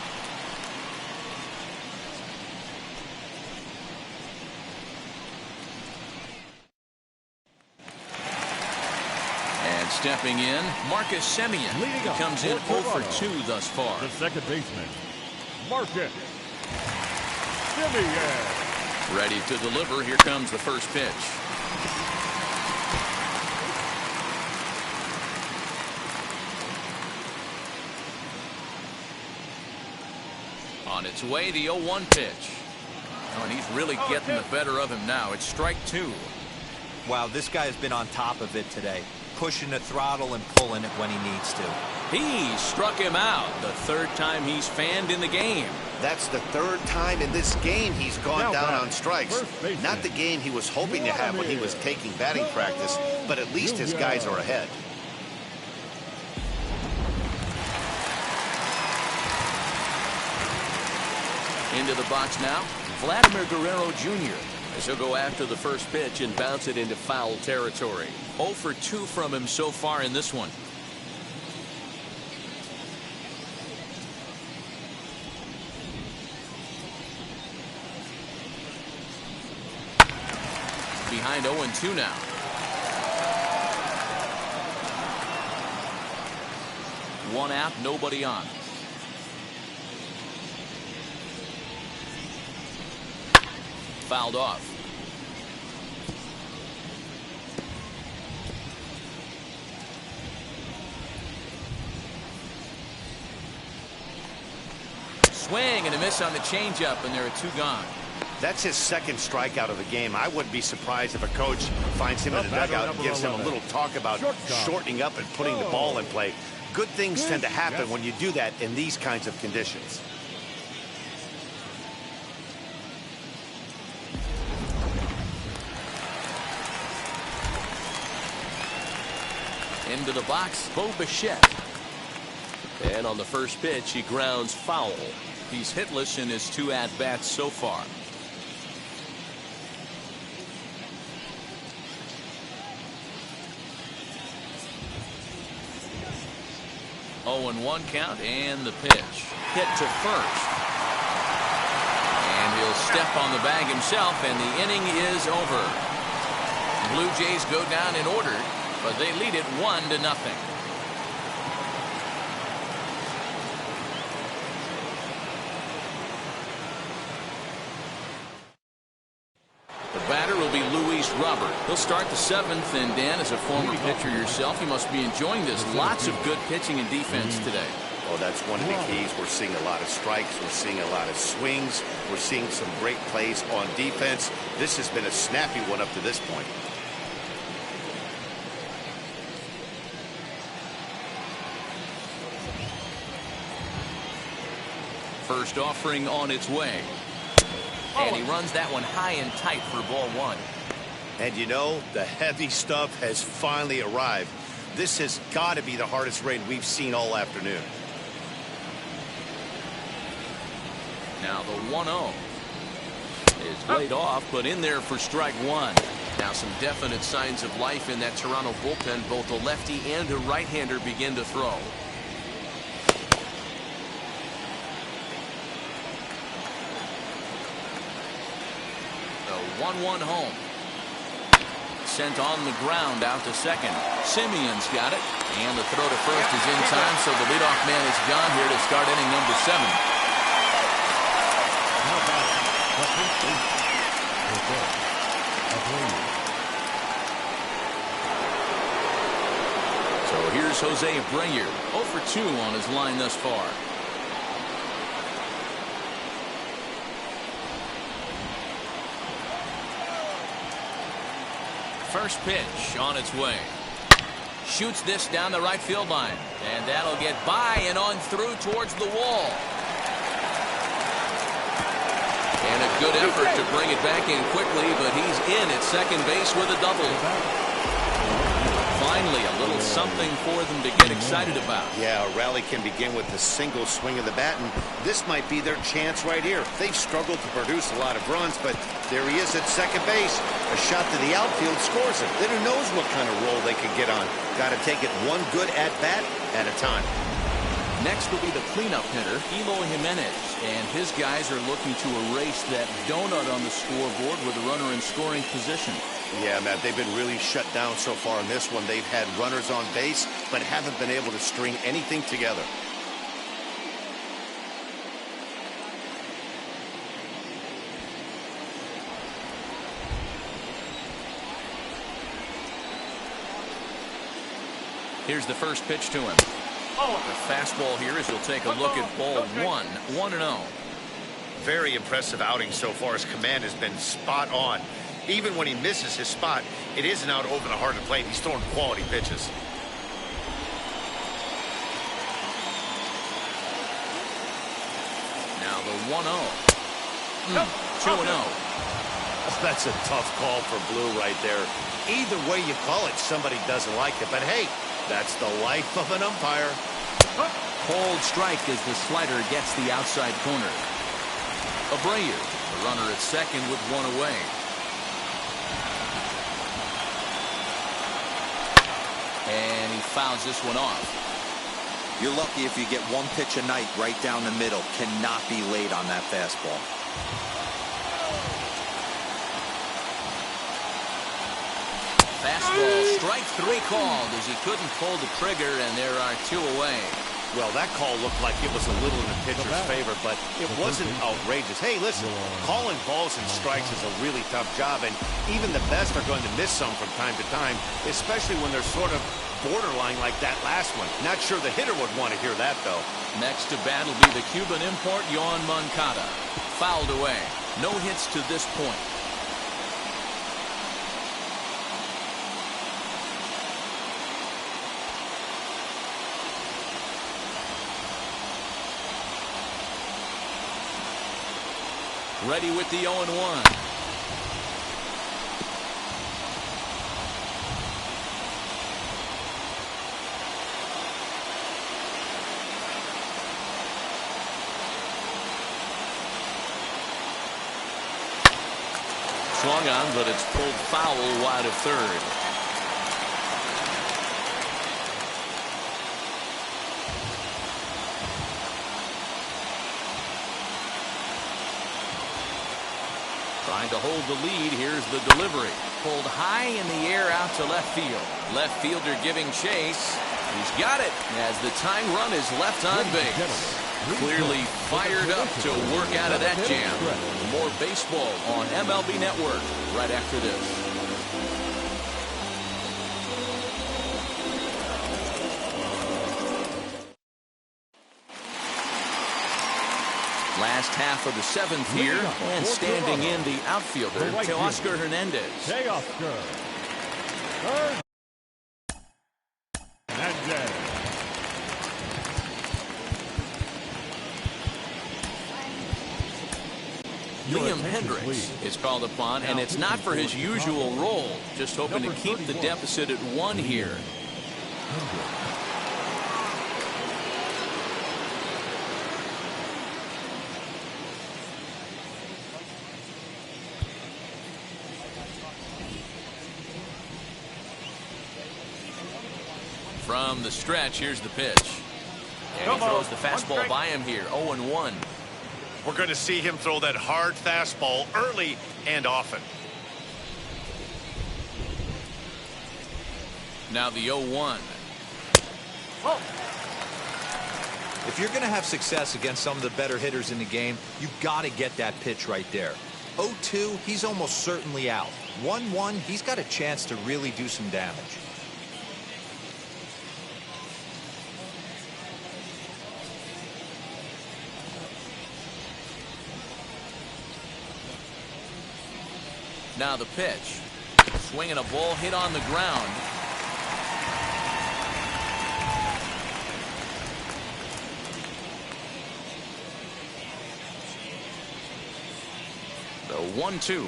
And stepping in, Marcus Semien. He comes in 0 for 2 thus far. The second baseman, Marcus Semien. Ready to deliver. Here comes the first pitch. On its way, the 0-1 pitch. Oh, and he's really getting the better of him now. It's strike 2. Wow, this guy has been on top of it today, pushing the throttle and pulling it when he needs to. He struck him out. The third time he's fanned in the game. That's the third time in this game he's gone down on strikes. Not the game he was hoping to have when he was taking batting practice, but at least his guys are ahead. Into the box now, Vladimir Guerrero Jr. as he'll go after the first pitch and bounce it into foul territory. 0 for 2 from him so far in this one. Behind 0-2 now. One out, nobody on. Fouled off. Swing and a miss on the changeup, and there are 2 gone. That's his second strikeout of the game. I wouldn't be surprised if a coach finds him in the dugout and gives him a little talk about shortening up and putting the ball in play. Good things tend to happen when you do that in these kinds of conditions. Into the box, Bo Bichette. And on the first pitch, he grounds foul. He's hitless in his 2 at-bats so far. 0-1 count, and the pitch. Hit to first. And he'll step on the bag himself, and the inning is over. Blue Jays go down in order, but they lead it 1-0. The batter will be Luis Robert. He'll start the 7th, and Dan, as a former pitcher yourself, you must be enjoying this. Lots of good pitching and defense today. Oh, that's one of the keys. We're seeing a lot of strikes. We're seeing a lot of swings. We're seeing some great plays on defense. This has been a snappy one up to this point. First offering on its way. And he runs that one high and tight for ball 1. And you know, the heavy stuff has finally arrived. This has got to be the hardest rain we've seen all afternoon. Now the 1-0 is laid off, but in there for strike 1. Now some definite signs of life in that Toronto bullpen. Both a lefty and a right-hander begin to throw. The 1-1 home. Sent on the ground out to second. Simeon's got it. And the throw to first is in time, so the leadoff man is gone here to start inning number 7. So here's Jose Abreu, 0 for 2 on his line thus far. First pitch on its way. Shoots this down the right field line. And that'll get by and on through towards the wall. And a good effort to bring it back in quickly, but he's in at second base with a double. Finally, a little something for them to get excited about. Yeah, a rally can begin with a single swing of the bat, and this might be their chance right here. They've struggled to produce a lot of runs, but there he is at second base. A shot to the outfield scores it. Then who knows what kind of roll they could get on. Got to take it one good at-bat at a time. Next will be the cleanup hitter, Eloy Jimenez, and his guys are looking to erase that donut on the scoreboard with a runner in scoring position. Yeah, Matt, they've been really shut down so far in this one. They've had runners on base, but haven't been able to string anything together. Here's the first pitch to him. The fastball here as he'll take a look at ball one. 1-0. Very impressive outing so far. His command has been spot on. Even when he misses his spot, it isn't out over the heart of the plate. He's throwing quality pitches. Now the 1-0. 2-0. Oh, that's a tough call for Blue right there. Either way you call it, somebody doesn't like it. But hey, that's the life of an umpire. Cold strike as the slider gets the outside corner. Abreu, the runner at second with one away. And he fouls this one off. You're lucky if you get one pitch a night right down the middle. Cannot be late on that fastball. Fastball, strike three called as he couldn't pull the trigger, and there are two away. Well, that call looked like it was a little in the pitcher's favor, but it wasn't outrageous. Hey, listen, calling balls and strikes is a really tough job, and even the best are going to miss some from time to time, especially when they're sort of borderline like that last one. Not sure the hitter would want to hear that, though. Next to bat will be the Cuban import, Yoan Moncada. Fouled away. No hits to this point. Ready with the 0-1. Swung on, but it's pulled foul wide of third. Trying to hold the lead. Here's the delivery. Pulled high in the air out to left field. Left fielder giving chase. He's got it as the tying run is left on base. Clearly fired up to work out of that jam. More baseball on MLB Network right after this. Last half of the seventh here, and standing in the outfielder, Teoscar Hernandez. Hey, Oscar. Hernandez. Liam Hendricks is called upon, and it's not for his usual role. Just hoping to keep the deficit at one here. From the stretch, here's the pitch. And he throws the fastball by him here, 0-1. We're going to see him throw that hard fastball early and often. Now the 0-1. If you're going to have success against some of the better hitters in the game, you've got to get that pitch right there. 0-2, he's almost certainly out. 1-1, he's got a chance to really do some damage. Now the pitch. Swinging a ball hit on the ground. The 1-2.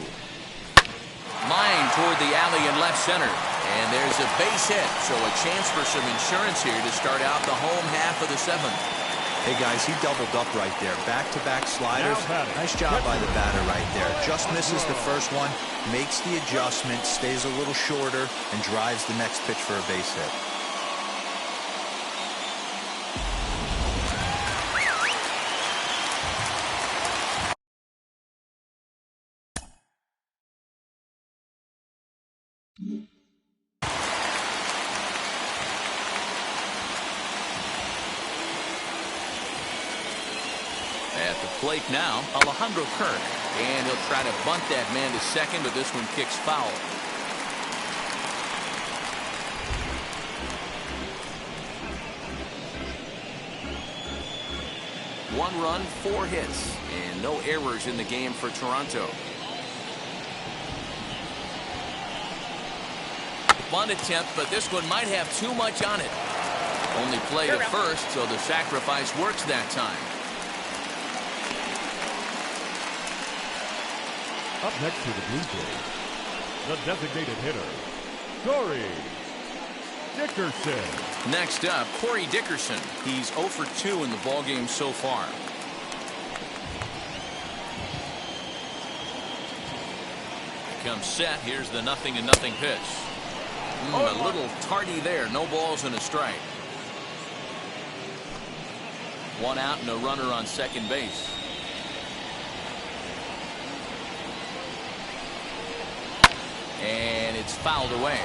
Line toward the alley in left center. And there's a base hit, so a chance for some insurance here to start out the home half of the seventh. Hey guys, he doubled up right there. Back-to-back sliders. Nice job by the batter right there. Just misses the first one, makes the adjustment, stays a little shorter, and drives the next pitch for a base hit. At the plate now, Alejandro Kirk. And he'll try to bunt that man to second, but this one kicks foul. 1 run, 4 hits, and no errors in the game for Toronto. Bunt attempt, but this one might have too much on it. Only play to first, so the sacrifice works that time. Up next to the Blue Jays, the designated hitter, Corey Dickerson. Next up, Corey Dickerson. He's 0 for 2 in the ballgame so far. Comes set. Here's the 0-0 pitch. A little tardy there. No balls and a strike. 1 out and a runner on second base. And it's fouled away.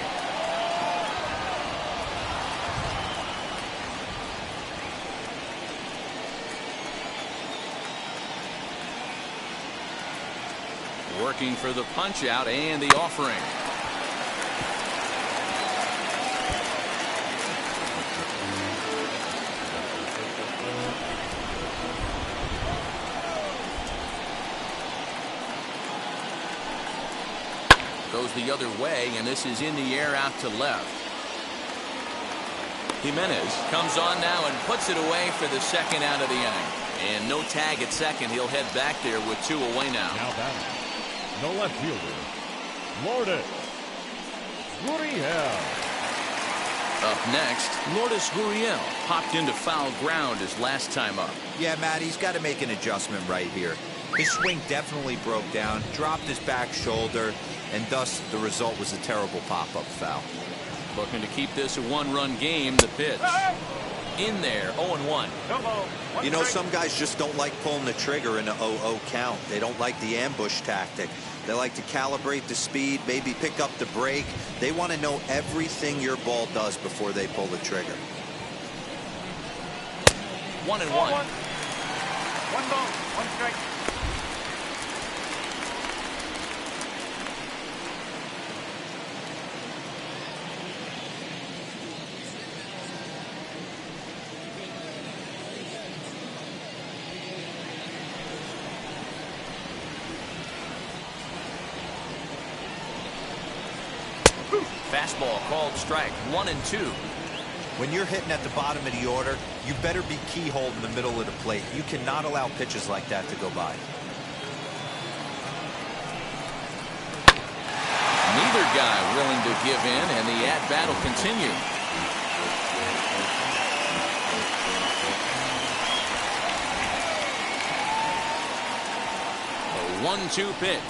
Working for the punch out and the offering. Goes the other way, and this is in the air out to left. Jimenez comes on now and puts it away for the second out of the inning. And no tag at second. He'll head back there with 2 away now. Now batting, the left fielder, Lourdes Gurriel. Up next, Lourdes Gurriel popped into foul ground his last time up. Yeah, Matt, he's got to make an adjustment right here. His swing definitely broke down, dropped his back shoulder, and thus the result was a terrible pop-up foul. Looking to keep this a 1-run game. The pitch in there, 0-1. You know, some guys just don't like pulling the trigger in a 0-0 count. They don't like the ambush tactic. They like to calibrate the speed, maybe pick up the brake. They want to know everything your ball does before they pull the trigger. 1-1. 1 ball, 1 strike. Fastball called strike. 1-2. When you're hitting at the bottom of the order, you better be keyhole in the middle of the plate. You cannot allow pitches like that to go by. Neither guy willing to give in, and the at-bat will continue. A 1-2 pitch.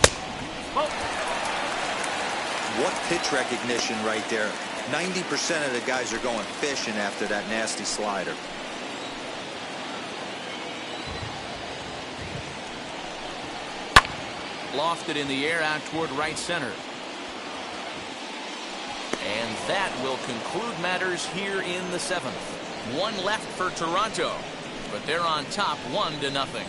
What pitch recognition right there. 90% of the guys are going fishing after that nasty slider. Lofted in the air out toward right center. And that will conclude matters here in the 7th. 1 left for Toronto, but they're on top 1-0.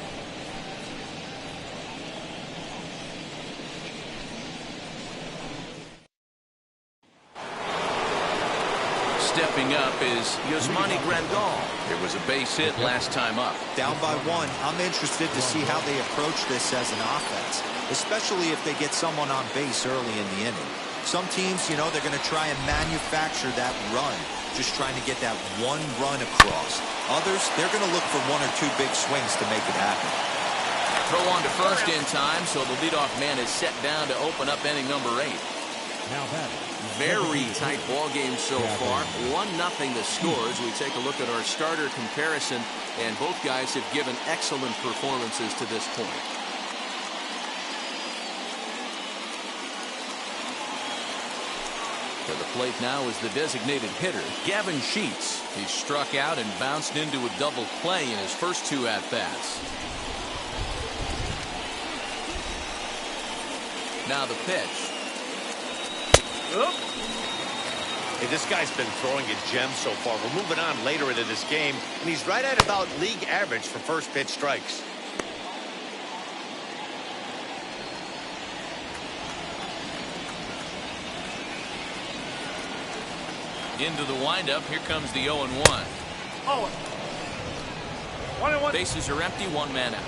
Stepping up is Yasmani Grandal. There was a base hit last time up. Down by 1. I'm interested to see how they approach this as an offense, especially if they get someone on base early in the inning. Some teams, you know, they're going to try and manufacture that run, just trying to get that 1 run across. Others, they're going to look for 1 or 2 big swings to make it happen. Throw on to first in time, so the leadoff man is set down to open up inning number 8. Now batting, Very tight ball game so far. 1-0 the scores. We take a look at our starter comparison, and both guys have given excellent performances to this point. To the plate now is the designated hitter, Gavin Sheets. He struck out and bounced into a double play in his first 2 at-bats. Now the pitch. Hey, this guy's been throwing a gem so far. We're moving on later into this game, and he's right at about league average for first pitch strikes. Into the windup. Here comes the 0-1. 1-1. Bases are empty, one man out.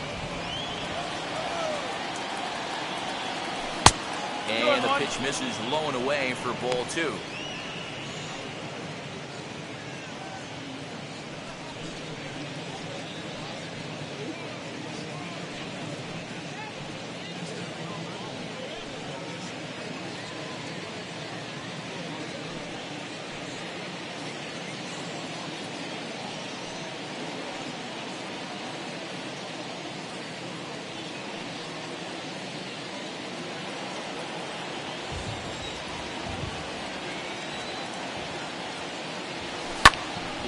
And the pitch misses low and away for ball 2.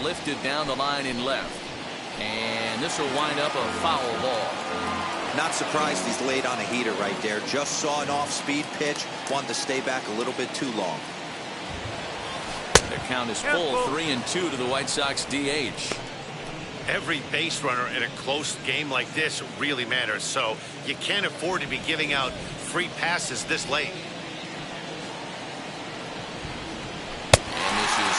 Lifted down the line in left. And this will wind up a foul ball. Not surprised he's laid on a heater right there. Just saw an off-speed pitch. Wanted to stay back a little bit too long. The count is full, 3-2 to the White Sox DH. Every base runner in a close game like this really matters, so you can't afford to be giving out free passes this late.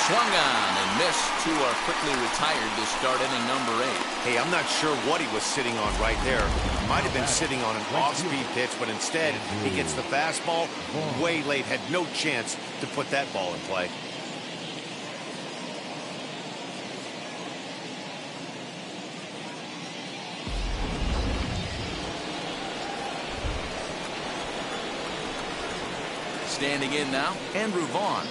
Swung on and missed. 2 are quickly retired to start inning number 8. Hey, I'm not sure what he was sitting on right there. Might have been sitting on an off-speed pitch, but instead he gets the fastball way late. Had no chance to put that ball in play. Standing in now, Andrew Vaughn.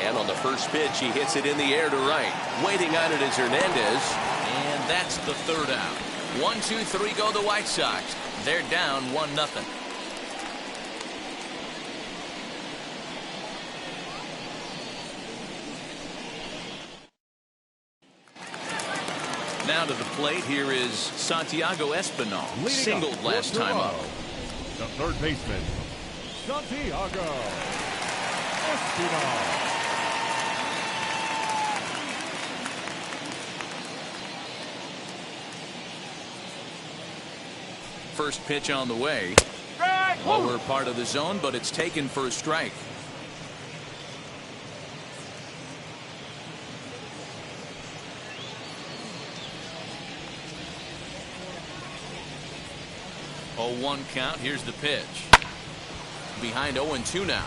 And on the first pitch, he hits it in the air to right. Waiting on it is Hernandez. And that's the 3rd out. 1, 2, 3 go the White Sox. They're down 1-0. Now to the plate, here is Santiago Espinal. Singled last time up. The third baseman, Santiago Espinal. First pitch on the way. Lower part of the zone, but it's taken for a strike. Oh, 1 count. Here's the pitch. Behind 0-2 now.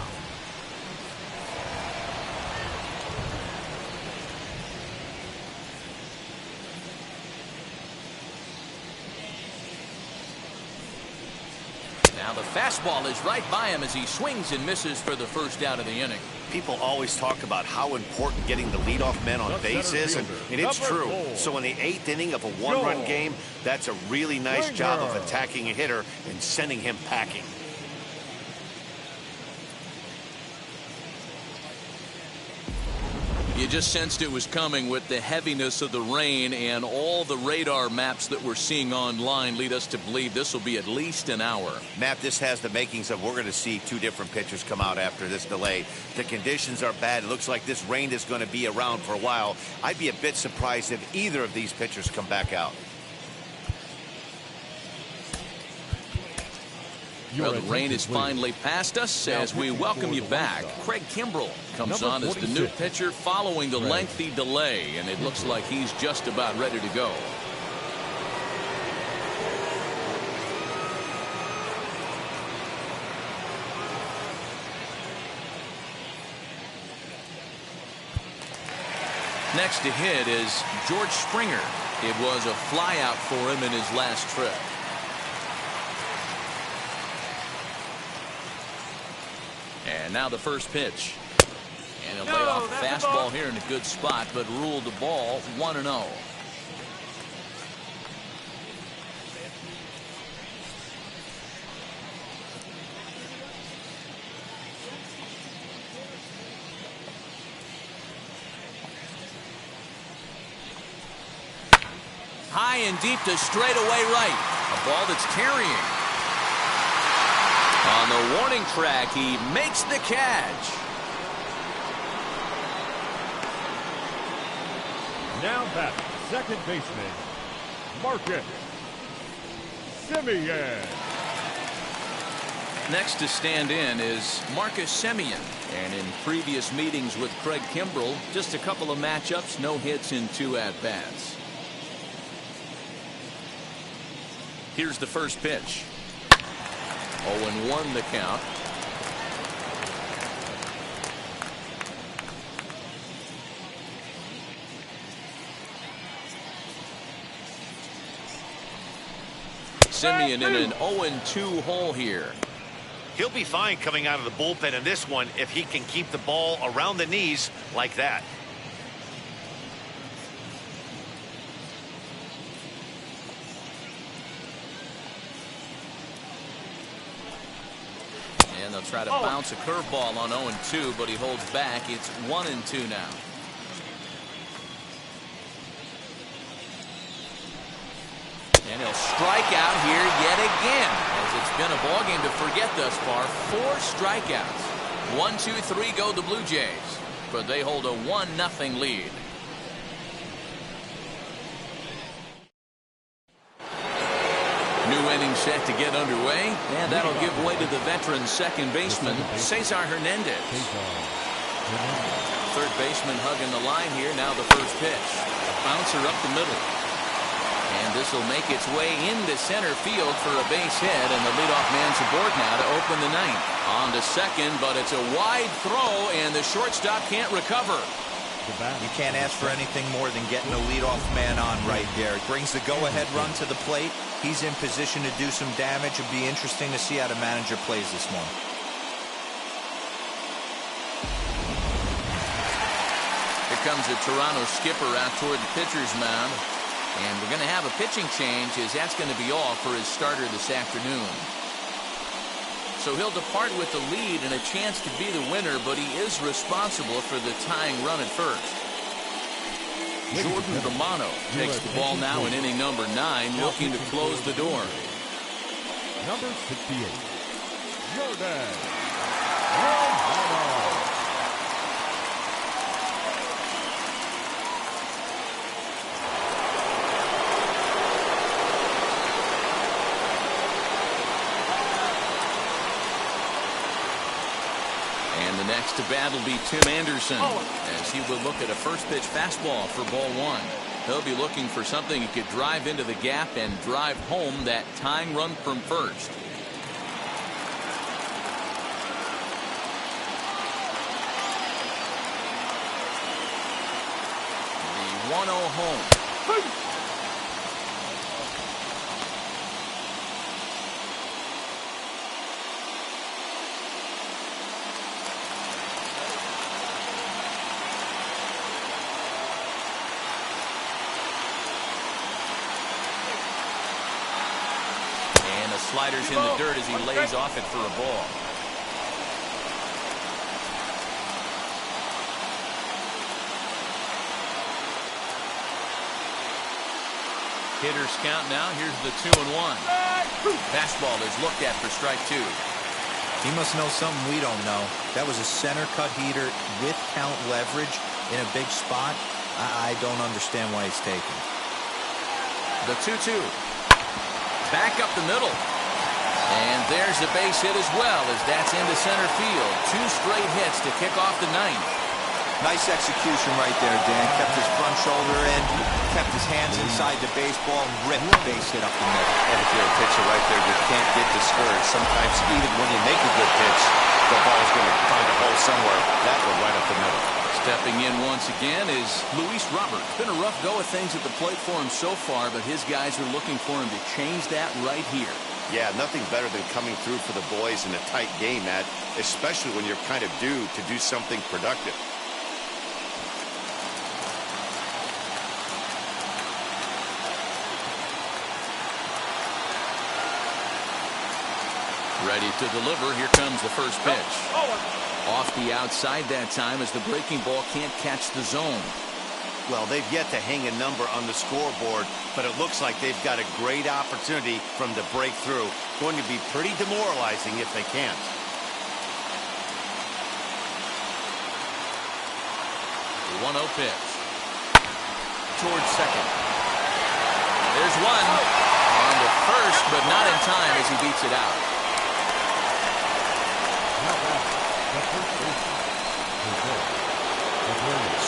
Now the fastball is right by him as he swings and misses for the first out of the inning. People always talk about how important getting the leadoff man on base is, and it's true. So in the 8th inning of a 1-run game, that's a really nice job of attacking a hitter and sending him packing. You just sensed it was coming with the heaviness of the rain, and all the radar maps that we're seeing online lead us to believe this will be at least an hour. Matt, this has the makings of we're going to see 2 different pitchers come out after this delay. The conditions are bad. It looks like this rain is going to be around for a while. I'd be a bit surprised if either of these pitchers come back out. Well, the rain is finally past us as we welcome you back. Craig Kimbrell comes on as the new pitcher following the lengthy delay, and it looks like he's just about ready to go. Next to hit is George Springer. It was a flyout for him in his last trip. And now the first pitch. And he'll lay off a fastball here in a good spot, but ruled the ball 1-0. High and deep to straightaway right. A ball that's carrying. On the warning track, he makes the catch. Now back, second baseman, Marcus Semien. Next to stand in is Marcus Semien. And in previous meetings with Craig Kimbrell, just a couple of matchups, no hits in 2 at-bats. Here's the first pitch. 0-1 the count. Simeon in an 0-2 hole here. He'll be fine coming out of the bullpen in this one if he can keep the ball around the knees like that. And they'll try to bounce a curveball on 0-2, but he holds back. It's 1-2 now. And he'll strike out here yet again, as it's been a ball game to forget thus far. 4 strikeouts. 1-2-3 go the Blue Jays, but they hold a 1-0 lead. New inning set to get underway, and that'll give way to the veteran second baseman, Cesar Hernandez. Third baseman hugging the line here. Now the first pitch. A bouncer up the middle. And this will make its way into center field for a base hit, and the leadoff man's aboard now to open the ninth. On to second, but it's a wide throw, and the shortstop can't recover. You can't ask for anything more than getting a leadoff man on right there. It brings the go-ahead run to the plate. He's in position to do some damage. It'll be interesting to see how the manager plays this one. Here comes the Toronto skipper out toward the pitcher's mound. And we're going to have a pitching change, as that's going to be all for his starter this afternoon. So he'll depart with the lead and a chance to be the winner, but he is responsible for the tying run at first. Jordan Romano takes the ball now in inning number 9, looking to close the door. Number 68, Jordan Romano. And the next to bat will be Tim Anderson, as he will look at a first pitch fastball for ball 1. He'll be looking for something he could drive into the gap and drive home that tying run from first. The 1-0 home. Sliders in the dirt as he lays off it for a ball. Hitters count now. Here's the 2-1. Fastball is looked at for strike 2. He must know something we don't know. That was a center cut heater with count leverage in a big spot. I don't understand why he's taking. The 2-2. Back up the middle. And there's a base hit as well, as that's into center field. 2 straight hits to kick off the 9th. Nice execution right there, Dan. Kept his front shoulder in, kept his hands inside the baseball, and ripped the base hit up the middle. And if you're a pitcher right there, you can't get discouraged. Sometimes even when you make a good pitch, the ball's going to find a hole somewhere. That one right up the middle. Stepping in once again is Luis Robert. It's been a rough go of things at the plate for him so far, but his guys are looking for him to change that right here. Yeah, nothing better than coming through for the boys in a tight game, Matt, especially when you're kind of due to do something productive. Ready to deliver. Here comes the first pitch. Off the outside that time, as the breaking ball can't catch the zone. Well, they've yet to hang a number on the scoreboard, but it looks like they've got a great opportunity from the breakthrough. Going to be pretty demoralizing if they can't. The 1-0 pitch. Towards second. There's one. On to first, but not in time as he beats it out.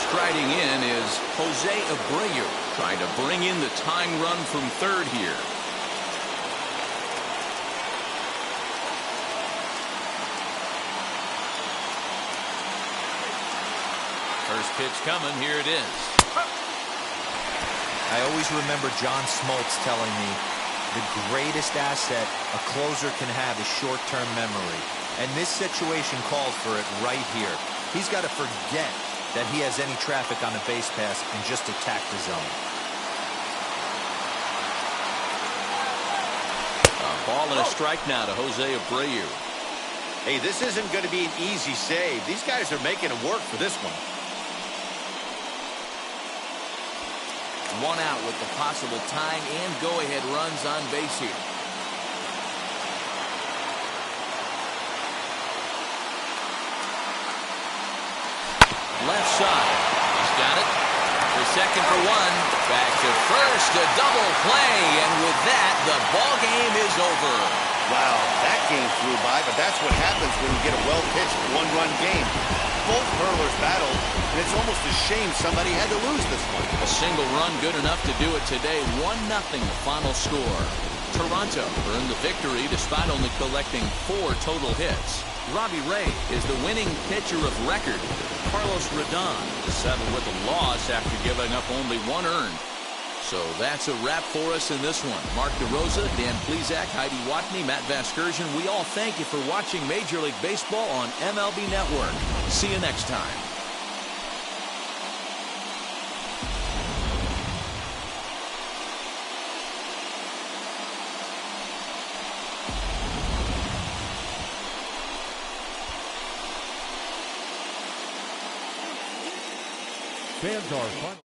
Striding in is Jose Abreu, trying to bring in the tying run from third here. First pitch coming. Here it is. I always remember John Smoltz telling me the greatest asset a closer can have is short-term memory. And this situation calls for it right here. He's got to forget that he has any traffic on a base pass and just attack the zone. A ball and a strike now to Jose Abreu. Hey, this isn't going to be an easy save. These guys are making him work for this one. One out with the possible tying and go-ahead runs on base here. Left side. He's got it. For second for one. Back to first. A double play. And with that, the ball game is over. Wow, that game flew by, but that's what happens when you get a well-pitched one-run game. Both hurlers battled, and it's almost a shame somebody had to lose this one. A single run good enough to do it today. 1-0 the final score. Toronto earned the victory despite only collecting 4 total hits. Robbie Ray is the winning pitcher of record. Carlos Rodon is settled with a loss after giving up only 1 earned. So that's a wrap for us in this one. Mark DeRosa, Dan Plesac, Heidi Watney, Matt Vasgersian, we all thank you for watching Major League Baseball on MLB Network. See you next time. Fans are fun.